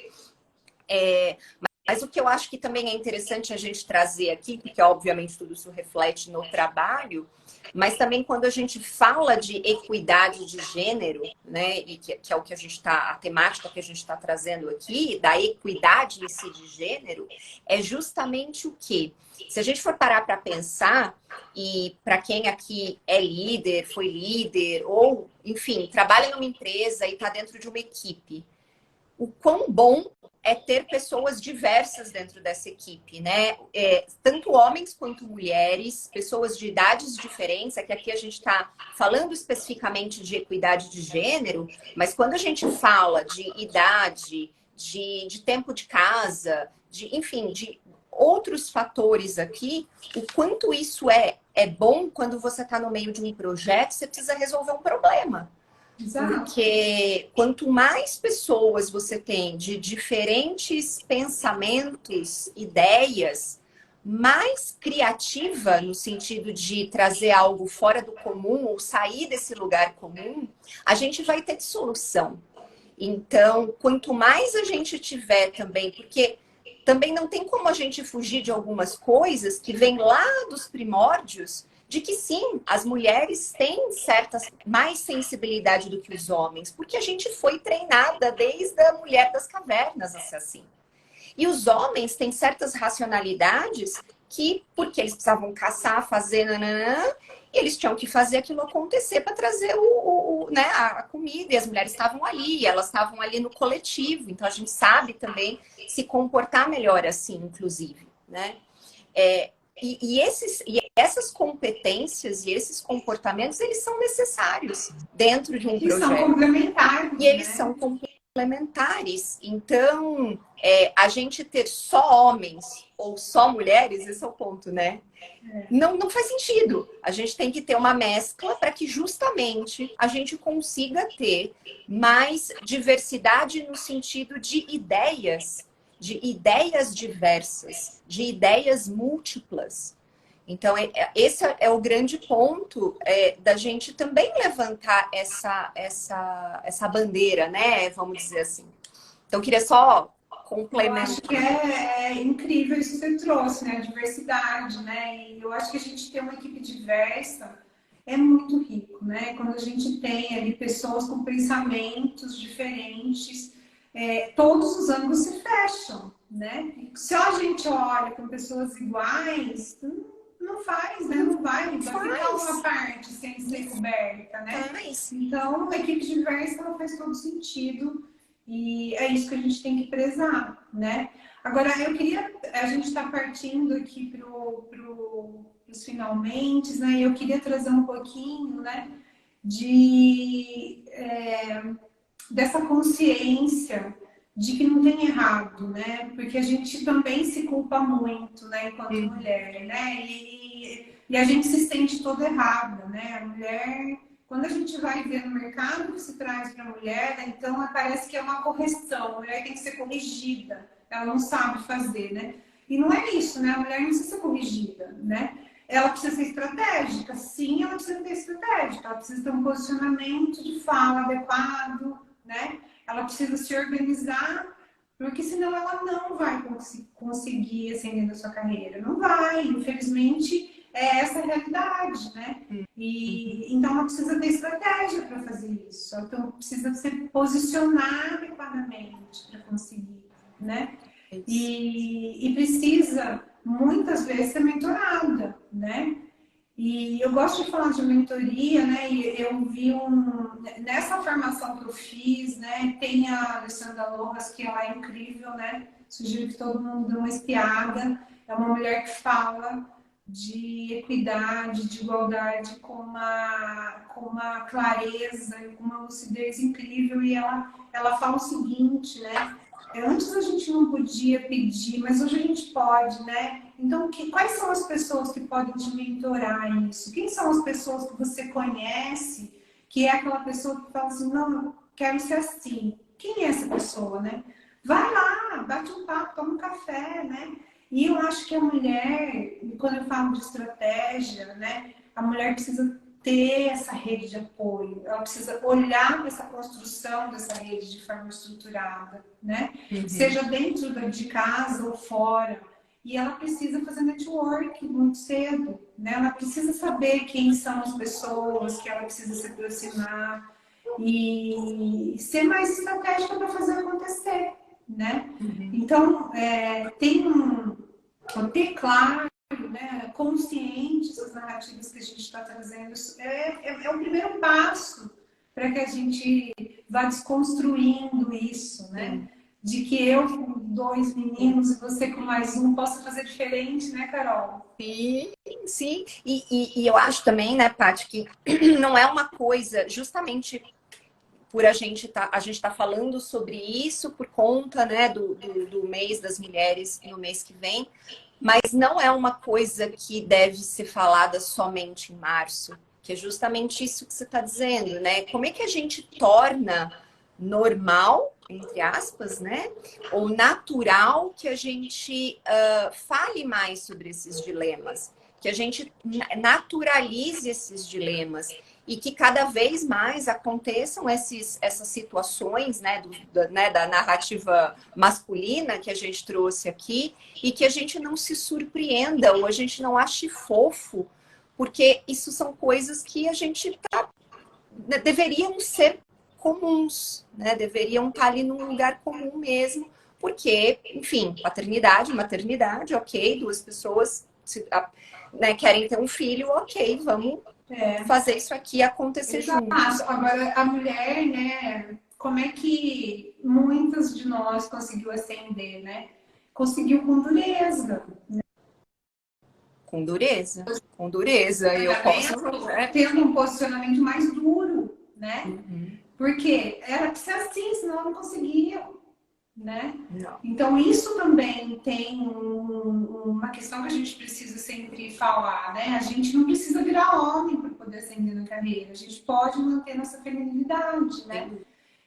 Mas o que eu acho que também é interessante a gente trazer aqui, porque obviamente tudo isso reflete no trabalho, mas também quando a gente fala de equidade de gênero, né, e que é o que a gente está, a temática que a gente está trazendo aqui, da equidade em si de gênero, é justamente o quê? Se a gente for parar para pensar, e para quem aqui é líder, foi líder, ou, enfim, trabalha numa empresa e está dentro de uma equipe, o quão bom é ter pessoas diversas dentro dessa equipe, né? Tanto homens quanto mulheres, pessoas de idades diferentes, é que aqui a gente está falando especificamente de equidade de gênero, mas quando a gente fala de idade, de tempo de casa, enfim, de outros fatores aqui, o quanto isso é bom quando você está no meio de um projeto, você precisa resolver um problema. Exato. Porque quanto mais pessoas você tem de diferentes pensamentos, ideias, mais criativa no sentido de trazer algo fora do comum ou sair desse lugar comum, a gente vai ter de solução. Então, quanto mais a gente tiver também, porque também não tem como a gente fugir de algumas coisas que vêm lá dos primórdios, de que sim, as mulheres têm mais sensibilidade do que os homens, porque a gente foi treinada desde a mulher das cavernas a ser assim. E os homens têm certas racionalidades que, porque eles precisavam caçar, fazer, nananã, e eles tinham que fazer aquilo acontecer para trazer né, a comida. E as mulheres estavam ali, elas estavam ali no coletivo. Então a gente sabe também se comportar melhor assim, inclusive, né? E essas competências e esses comportamentos, eles são necessários dentro de um E são projeto. complementares, E eles né? são complementares. Então, a gente ter só homens ou só mulheres, esse é o ponto, né? Não faz sentido. A gente tem que ter uma mescla para que justamente a gente consiga ter mais diversidade no sentido de ideias diversas, de ideias múltiplas. Então, esse é o grande ponto da gente também levantar essa bandeira, né? Vamos dizer assim. Então, eu queria só Eu acho complementar. que é incrível isso que você trouxe, né? A diversidade, né? E eu acho que a gente ter uma equipe diversa é muito rico, né? Quando a gente tem ali pessoas com pensamentos diferentes, todos os ângulos se fecham, né? Se a gente olha com pessoas iguais, não faz, né? Não vai ficar uma parte sem ser coberta, né? Então, a equipe diversa ela faz todo sentido. E é isso que a gente tem que prezar, né? Agora, a gente está partindo aqui para os finalmente, né? Eu queria trazer um pouquinho, né, dessa consciência de que não tem errado, né? Porque a gente também se culpa muito, né, enquanto mulher, né? E a gente se sente toda errada, né? A mulher, quando a gente vai ver no mercado que se traz para a mulher, né, então parece que é uma correção, a mulher tem que ser corrigida, ela não sabe fazer, né? E não é isso, né? A mulher não precisa ser corrigida, né? Ela precisa ser estratégica, sim, ela precisa ter estratégica, ela precisa ter um posicionamento de fala adequado, né? Ela precisa se organizar, porque senão ela não vai conseguir ascender na sua carreira. Não vai, infelizmente, é essa a realidade, né? E então ela precisa ter estratégia para fazer isso. Então precisa se posicionar adequadamente para conseguir, né? E precisa muitas vezes ser mentorada, né? E eu gosto de falar de mentoria, né? E eu vi nessa formação que eu fiz, né? Tem a Alessandra Lojas, que ela é incrível, né? Sugiro que todo mundo dê uma espiada. É uma mulher que fala de equidade, de igualdade com uma clareza e com uma lucidez incrível. E ela fala o seguinte, né? Antes a gente não podia pedir, mas hoje a gente pode, né? Então, quais são as pessoas que podem te mentorar isso? Quem são as pessoas que você conhece, que é aquela pessoa que fala assim, não, eu quero ser assim. Quem é essa pessoa, né? Vai lá, bate um papo, toma um café, né? E eu acho que a mulher, quando eu falo de estratégia, né? A mulher precisa ter essa rede de apoio, ela precisa olhar para essa construção dessa rede de forma estruturada, né? Seja dentro de casa ou fora. E ela precisa fazer network muito cedo, né? Ela precisa saber quem são as pessoas que ela precisa se aproximar e ser mais estratégica para fazer acontecer, né? Então, ter claro, né, conscientes as narrativas que a gente está trazendo, é o primeiro passo para que a gente vá desconstruindo isso, né? De que eu com 2 meninos e você com mais um possa fazer diferente, né, Carol? Sim, sim. E eu acho também, né, Paty, que não é uma coisa, justamente por a gente tá falando sobre isso por conta, né, do mês das mulheres no mês que vem, mas não é uma coisa que deve ser falada somente em março, que é justamente isso que você está dizendo, né? Como é que a gente torna normal, entre aspas, né? Ou natural que a gente fale mais sobre esses dilemas, que a gente naturalize esses dilemas e que cada vez mais aconteçam essas situações, né, da narrativa masculina que a gente trouxe aqui e que a gente não se surpreenda ou a gente não ache fofo porque isso são coisas que a gente deveriam ser comuns, né? Deveriam estar ali num lugar comum mesmo, porque, enfim, paternidade, maternidade, ok, duas pessoas né, querem ter um filho, ok, vamos fazer isso aqui acontecer juntos. Agora, a mulher, né? Como é que muitas de nós conseguiu ascender, né? Conseguiu com dureza. Com dureza, com dureza. Eu posso. Tendo um posicionamento mais duro, né? Uhum. Porque era pra ser assim, senão não conseguia, né? Não. Então, isso também tem uma questão que a gente precisa sempre falar, né? A gente não precisa virar homem para poder ascender na carreira. A gente pode manter nossa feminilidade, né?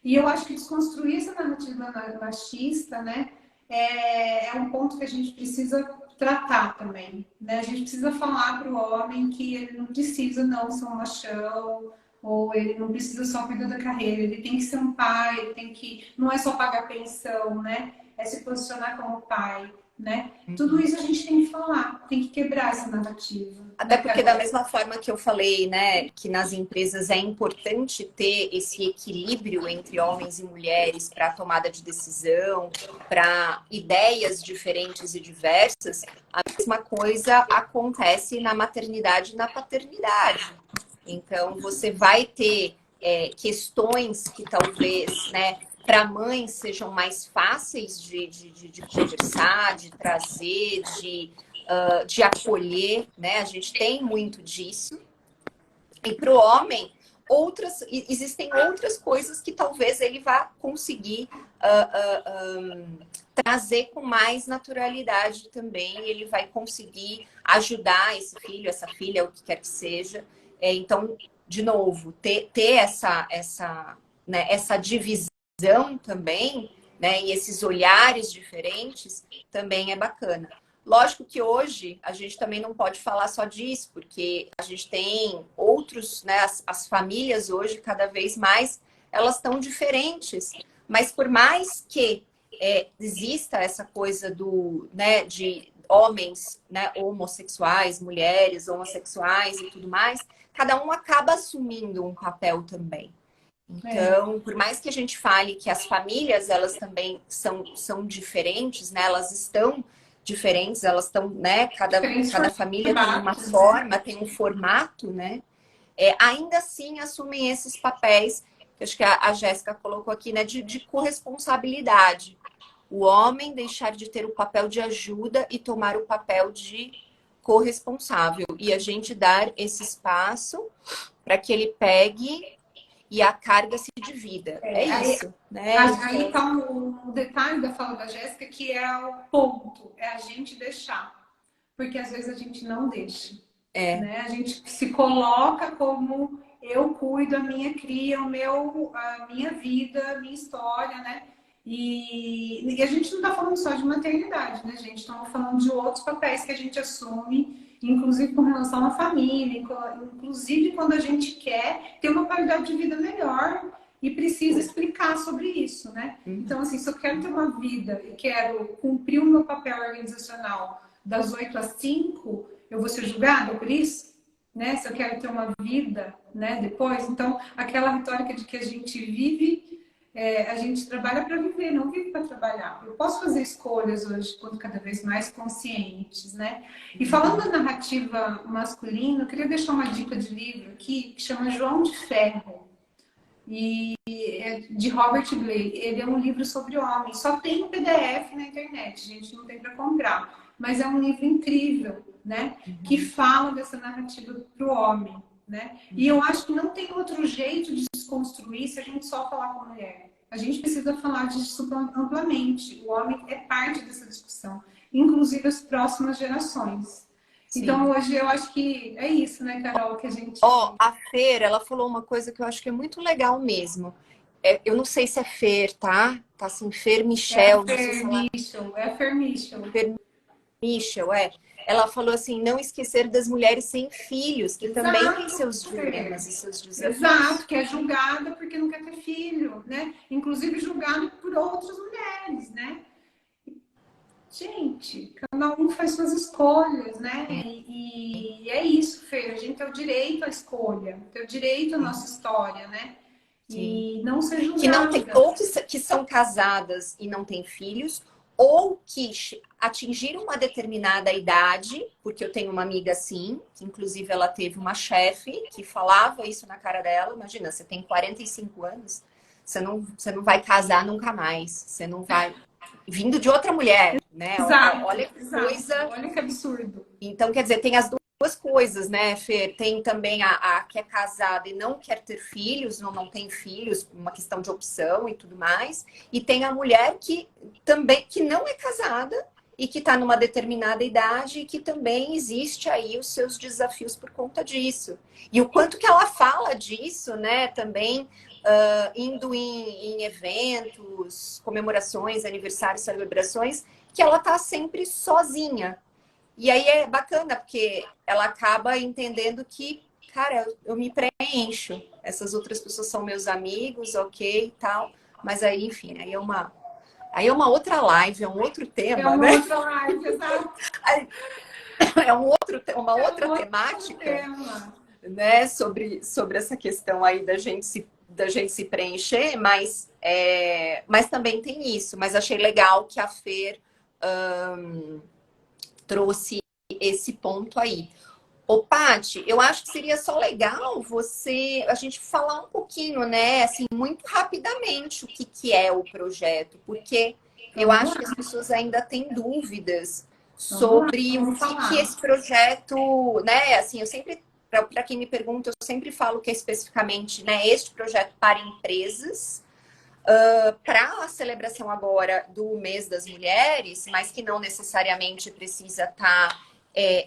E eu acho que desconstruir essa narrativa machista, né? É um ponto que a gente precisa tratar também, né? A gente precisa falar para o homem que ele não precisa não ser um machão, ou ele não precisa só cuidar da carreira, ele tem que ser um pai, ele tem que, não é só pagar pensão, né? É se posicionar como pai, né? Tudo isso a gente tem que falar, tem que quebrar essa narrativa. Até porque da mesma forma que eu falei, né, que nas empresas é importante ter esse equilíbrio entre homens e mulheres para a tomada de decisão, para ideias diferentes e diversas, a mesma coisa acontece na maternidade e na paternidade. Então, você vai ter questões que talvez, né, para mães sejam mais fáceis de conversar, de trazer, de acolher, né? A gente tem muito disso. E para o homem, existem outras coisas que talvez ele vá conseguir trazer com mais naturalidade também. Ele vai conseguir ajudar esse filho, essa filha, o que quer que seja. Então, de novo, ter né, essa divisão também, né, e esses olhares diferentes também é bacana. Lógico que hoje a gente também não pode falar só disso, porque a gente tem outros, né? As famílias hoje, cada vez mais, elas estão diferentes. Mas por mais que exista essa coisa né, de homens, né, homossexuais, mulheres homossexuais e tudo mais, cada um acaba assumindo um papel também. Então, por mais que a gente fale que as famílias, elas também são diferentes, né? Elas estão diferentes, elas estão, né? Cada família tem uma forma, tem um formato, né? Ainda assim assumem esses papéis, que acho que a Jéssica colocou aqui, né? De corresponsabilidade. O homem deixar de ter o papel de ajuda e tomar o papel de corresponsável. E a gente dar esse espaço para que ele pegue e a carga se divida. Isso, né? Aí está um detalhe da fala da Jéssica, que é o ponto, é a gente deixar. Porque às vezes a gente não deixa. Né? A gente se coloca como eu cuido a minha cria, a minha vida, a minha história, né? E a gente não está falando só de maternidade, né, gente? Estamos falando de outros papéis que a gente assume, inclusive com relação à família, inclusive quando a gente quer ter uma qualidade de vida melhor e precisa explicar sobre isso, né? Então, assim, se eu quero ter uma vida e quero cumprir o meu papel organizacional das 8 às 5, eu vou ser julgada por isso? Né? Se eu quero ter uma vida, né, depois. Então, aquela retórica de que a gente vive, a gente trabalha para viver, não vive para trabalhar. Eu posso fazer escolhas hoje, quando cada vez mais conscientes, né? E falando da narrativa masculina, eu queria deixar uma dica de livro aqui, que chama João de Ferro, e de Robert Blake. Ele é um livro sobre homens. Só tem um PDF na internet, gente, não tem para comprar. Mas é um livro incrível, né? Que fala dessa narrativa para o homem, né? E eu acho que não tem outro jeito de desconstruir se a gente só falar com a mulher. A gente precisa falar disso amplamente. O homem é parte dessa discussão, inclusive as próximas gerações. Sim. Então, hoje eu acho que é isso, né, Carol, que a gente... A Fer, ela falou uma coisa que eu acho que é muito legal mesmo. Eu não sei se é Fer, tá? Tá assim, Fer Michel. É a Fer Michel. Fer Michel, Ela falou assim, não esquecer das mulheres sem filhos, que Exato, também têm seus dilemas e seus desafios. Exato, que é julgada porque não quer ter filho, né? Inclusive julgada por outras mulheres, né? gente, cada um faz suas escolhas, né? E é isso, Fê. A gente tem o direito à escolha, tem o direito à nossa história, né? Sim. E não ser Que não tem, julgada. ou que são casadas e não têm filhos, ou que atingiram uma determinada idade, porque eu tenho uma amiga assim, que inclusive ela teve uma chefe que falava isso na cara dela. Imagina, você tem 45 anos, você não vai casar nunca mais, você não vai. Vindo de outra mulher, né? Exato, Olha que exato. coisa. Olha que absurdo. Então, quer dizer, tem as duas coisas, né, Fê? Tem também a que é casada e não quer ter filhos, não tem filhos, uma questão de opção e tudo mais. E tem a mulher que também que não é casada e que está numa determinada idade e que também existe aí os seus desafios por conta disso. E o quanto que ela fala disso, né, também indo em eventos, comemorações, aniversários, celebrações, que ela tá sempre sozinha. E aí é bacana, porque ela acaba entendendo que, cara, eu me preencho. Essas outras pessoas são meus amigos, ok e tal. Mas aí, enfim, aí é uma outra live, é um outro É tema, uma né? outra live, exato. Uma É outra um outro temática, tema. né? Sobre essa questão aí da gente se preencher, mas também tem isso. Mas achei legal que a Fer trouxe esse ponto aí. Ô, Paty, eu acho que seria só legal a gente falar um pouquinho, né, assim, muito rapidamente o que é o projeto, porque eu Vamos acho lá, que as pessoas ainda têm dúvidas vamos lá, sobre o vamos que falar. esse projeto, né, assim, eu sempre, para quem me pergunta, eu sempre falo que é especificamente, né, este projeto para empresas, para a celebração agora do Mês das Mulheres, mas que não necessariamente precisa estar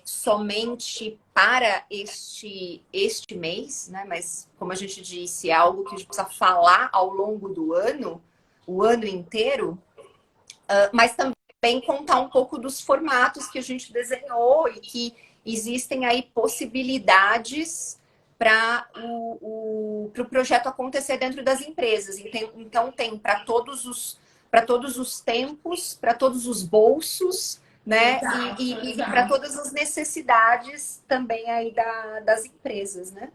somente para este mês, né? Mas, como a gente disse, é algo que a gente precisa falar ao longo do ano, o ano inteiro, mas também contar um pouco dos formatos que a gente desenhou e que existem aí possibilidades para o projeto acontecer dentro das empresas. Então tem para todos os tempos, para todos os bolsos, né? Exato, E para exato. todas as necessidades também aí das empresas, né?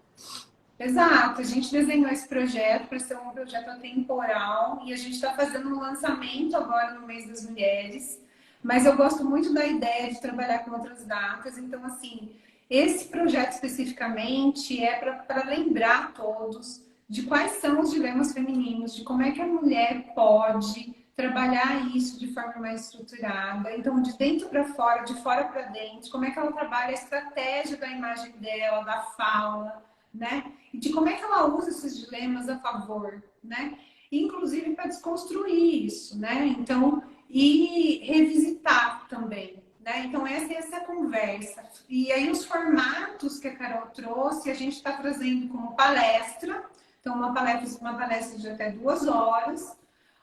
Exato, a gente desenhou esse projeto para ser um projeto atemporal e a gente está fazendo um lançamento agora no mês das mulheres, mas eu gosto muito da ideia de trabalhar com outras datas, então assim, esse projeto especificamente é para lembrar todos de quais são os dilemas femininos, de como é que a mulher pode trabalhar isso de forma mais estruturada, então de dentro para fora, de fora para dentro, como é que ela trabalha a estratégia da imagem dela, da fala, né? E de como é que ela usa esses dilemas a favor, né? Inclusive para desconstruir isso, né? Então, e revisitar também, né? Então, essa é a conversa. E aí, os formatos que a Carol trouxe, a gente está trazendo como palestra. Então, uma palestra de até 2 horas,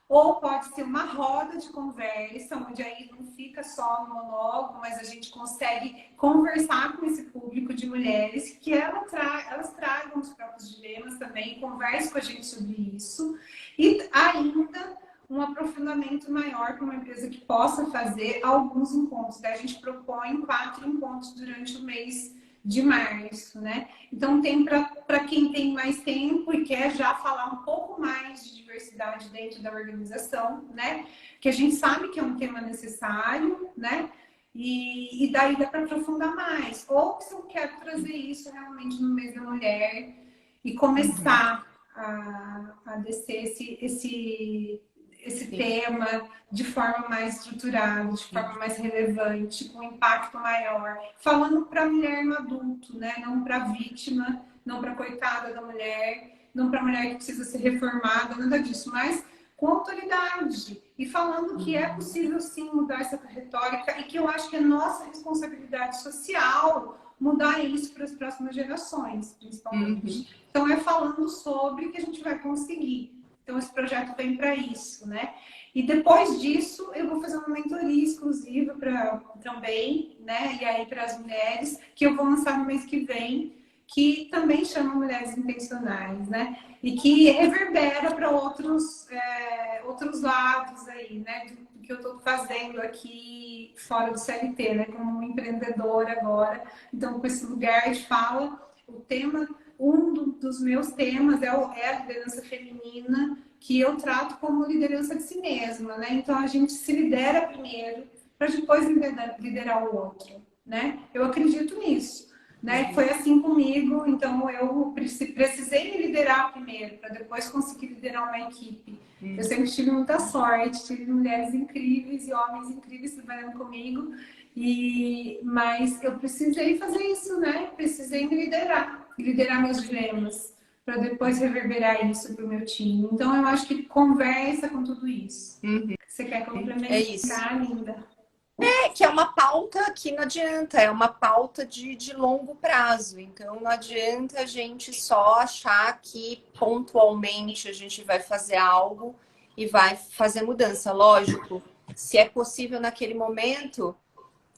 ou pode ser uma roda de conversa, onde aí não fica só no monólogo, mas a gente consegue conversar com esse público de mulheres, que elas tragam os próprios dilemas também, conversem com a gente sobre isso. E ainda um aprofundamento maior para uma empresa que possa fazer alguns encontros. Daí a gente propõe 4 encontros durante o mês de março, né? Então tem para quem tem mais tempo e quer já falar um pouco mais de diversidade dentro da organização, né? Que a gente sabe que é um tema necessário, né? E daí dá para aprofundar mais. Ou se eu quero trazer isso realmente no mês da mulher e começar a descer esse Sim, tema de forma mais estruturada, de sim. forma mais relevante, com impacto maior, falando para a mulher no adulto, né? Não para a vítima, não para a coitada da mulher, não para a mulher que precisa ser reformada, nada disso, mas com autoridade e falando que é possível sim mudar essa retórica e que eu acho que é nossa responsabilidade social mudar isso para as próximas gerações, Uhum. principalmente. Então é falando sobre que a gente vai conseguir. Então, esse projeto vem para isso, né? E depois disso, eu vou fazer uma mentoria exclusiva também, né? E aí para as mulheres, que eu vou lançar no mês que vem, que também chama Mulheres Intencionais, né? E que reverbera para outros lados aí, né? que eu estou fazendo aqui fora do CLT, né? Como empreendedora agora. Então, com esse lugar de fala, o tema, dos meus temas é a liderança feminina, que eu trato como liderança de si mesma, né? Então, a gente se lidera primeiro, para depois liderar o outro, né? Eu acredito nisso. Né? Foi assim comigo, então eu precisei me liderar primeiro, para depois conseguir liderar uma equipe. Eu sempre tive muita sorte, tive mulheres incríveis e homens incríveis trabalhando comigo, mas eu precisei fazer isso, né? Precisei me liderar meus dilemas, para depois reverberar isso para o meu time. Então eu acho que conversa com tudo isso. Você quer complementar, É isso. Linda? Que é uma pauta que não adianta, é uma pauta de longo prazo. Então, não adianta a gente só achar que pontualmente a gente vai fazer algo e vai fazer mudança. Lógico, se é possível naquele momento,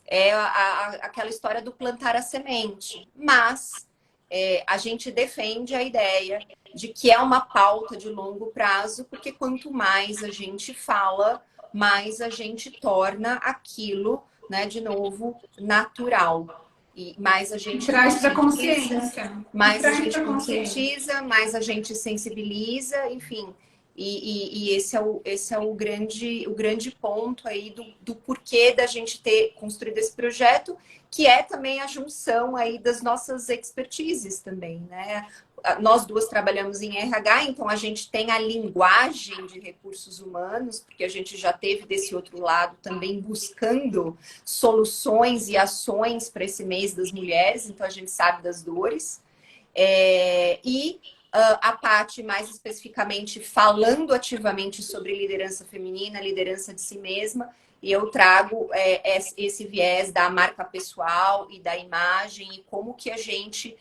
é aquela história do plantar a semente. Mas a gente defende a ideia de que é uma pauta de longo prazo, porque quanto mais a gente fala, mais a gente torna aquilo, né, de novo, natural. E mais a gente Traz para conscientiza, consciência. mais a gente conscientiza, mais a gente sensibiliza, enfim. E esse é o grande ponto aí do porquê da gente ter construído esse projeto, que é também a junção aí das nossas expertises também, né? Nós duas trabalhamos em RH, então a gente tem a linguagem de recursos humanos, porque a gente já teve desse outro lado também buscando soluções e ações para esse mês das mulheres, então a gente sabe das dores. A Paty, mais especificamente, falando ativamente sobre liderança feminina, liderança de si mesma, e eu trago esse viés da marca pessoal e da imagem e como que a gente,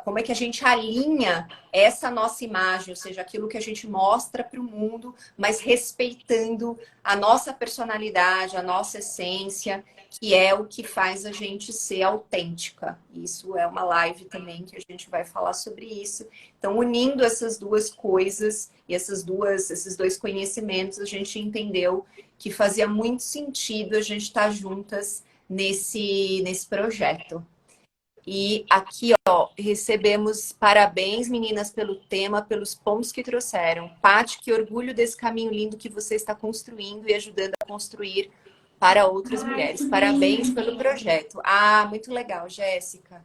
como é que a gente alinha essa nossa imagem, ou seja, aquilo que a gente mostra para o mundo, mas respeitando a nossa personalidade, a nossa essência, que é o que faz a gente ser autêntica. Isso é uma live também que a gente vai falar sobre isso. Então, unindo essas duas coisas e esses dois conhecimentos, a gente entendeu que fazia muito sentido a gente estar juntas nesse projeto. E aqui, ó, recebemos parabéns, meninas, pelo tema, pelos pontos que trouxeram. Paty, que orgulho desse caminho lindo que você está construindo e ajudando a construir para outras mulheres. Parabéns pelo projeto. Ah, muito legal, Jéssica.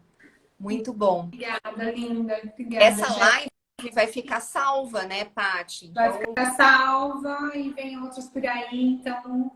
Muito bom. Obrigada, linda. Obrigada, essa live vai ficar salva, né, Paty? Vai ficar salva e vem outros por aí. Então,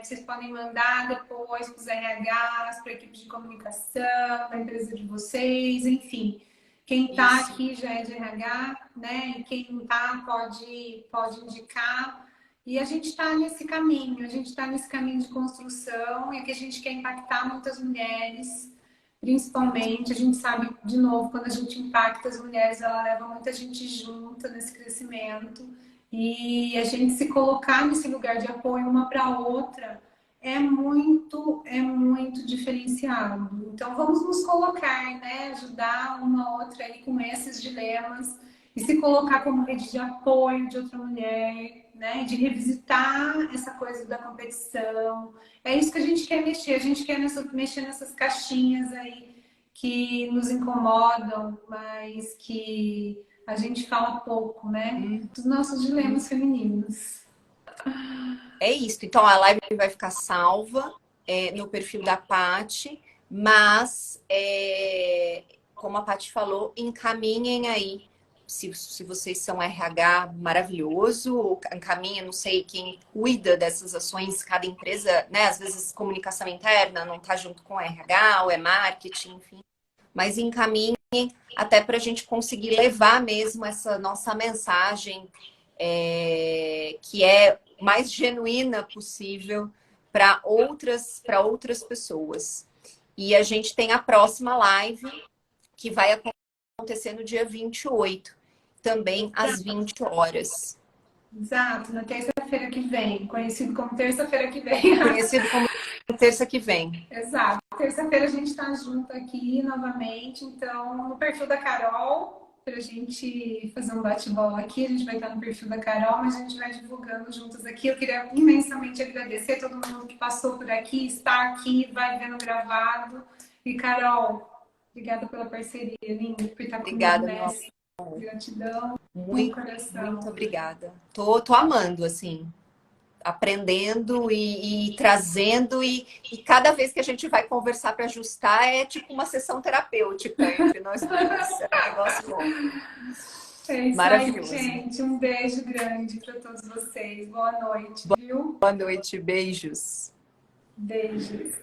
vocês podem mandar depois para os RHs, para a equipe de comunicação, para a empresa de vocês, enfim. Quem está aqui já é de RH, né? E quem não está pode indicar. E a gente está nesse caminho, de construção e que a gente quer impactar muitas mulheres, principalmente. A gente sabe, de novo, quando a gente impacta as mulheres, ela leva muita gente junto nesse crescimento. E a gente se colocar nesse lugar de apoio uma para a outra é muito diferenciado. Então, vamos nos colocar, né? Ajudar uma a outra aí com esses dilemas e se colocar como rede de apoio de outra mulher, né? De revisitar essa coisa da competição. É isso que a gente quer mexer. A gente quer mexer nessas caixinhas aí que nos incomodam, mas que a gente fala pouco, né? Dos nossos dilemas femininos. É isso. Então, a live vai ficar salva no perfil da Paty, mas, como a Paty falou, encaminhem aí. Se vocês são RH, maravilhoso, ou encaminha, não sei quem cuida dessas ações, cada empresa, né? Às vezes comunicação interna não está junto com RH, ou é marketing, enfim. Mas encaminhem até para a gente conseguir levar mesmo essa nossa mensagem, que é mais genuína possível para outras pessoas. E a gente tem a próxima live, que vai acontecer no dia 28, também às 20 horas. Exato, na terça-feira que vem, conhecido como terça-feira que vem. Conhecido como terça que vem. Exato. Terça-feira a gente está junto aqui novamente, então no perfil da Carol, para a gente fazer um bate-bola aqui. A gente vai estar no perfil da Carol, mas a gente vai divulgando juntos aqui. Eu queria imensamente agradecer todo mundo que passou por aqui, está aqui, vai vendo gravado. E, Carol, obrigada pela parceria, linda, por estar comigo Obrigada, meu nessa. Gratidão no Muito, coração. muito obrigada. Tô amando, assim, aprendendo e trazendo, e cada vez que a gente vai conversar para ajustar, é tipo uma sessão terapêutica entre nós duas. É um negócio bom. É isso aí, Maravilhoso. gente. Um beijo grande para todos vocês. Boa noite, viu? Boa noite, beijos. Beijos.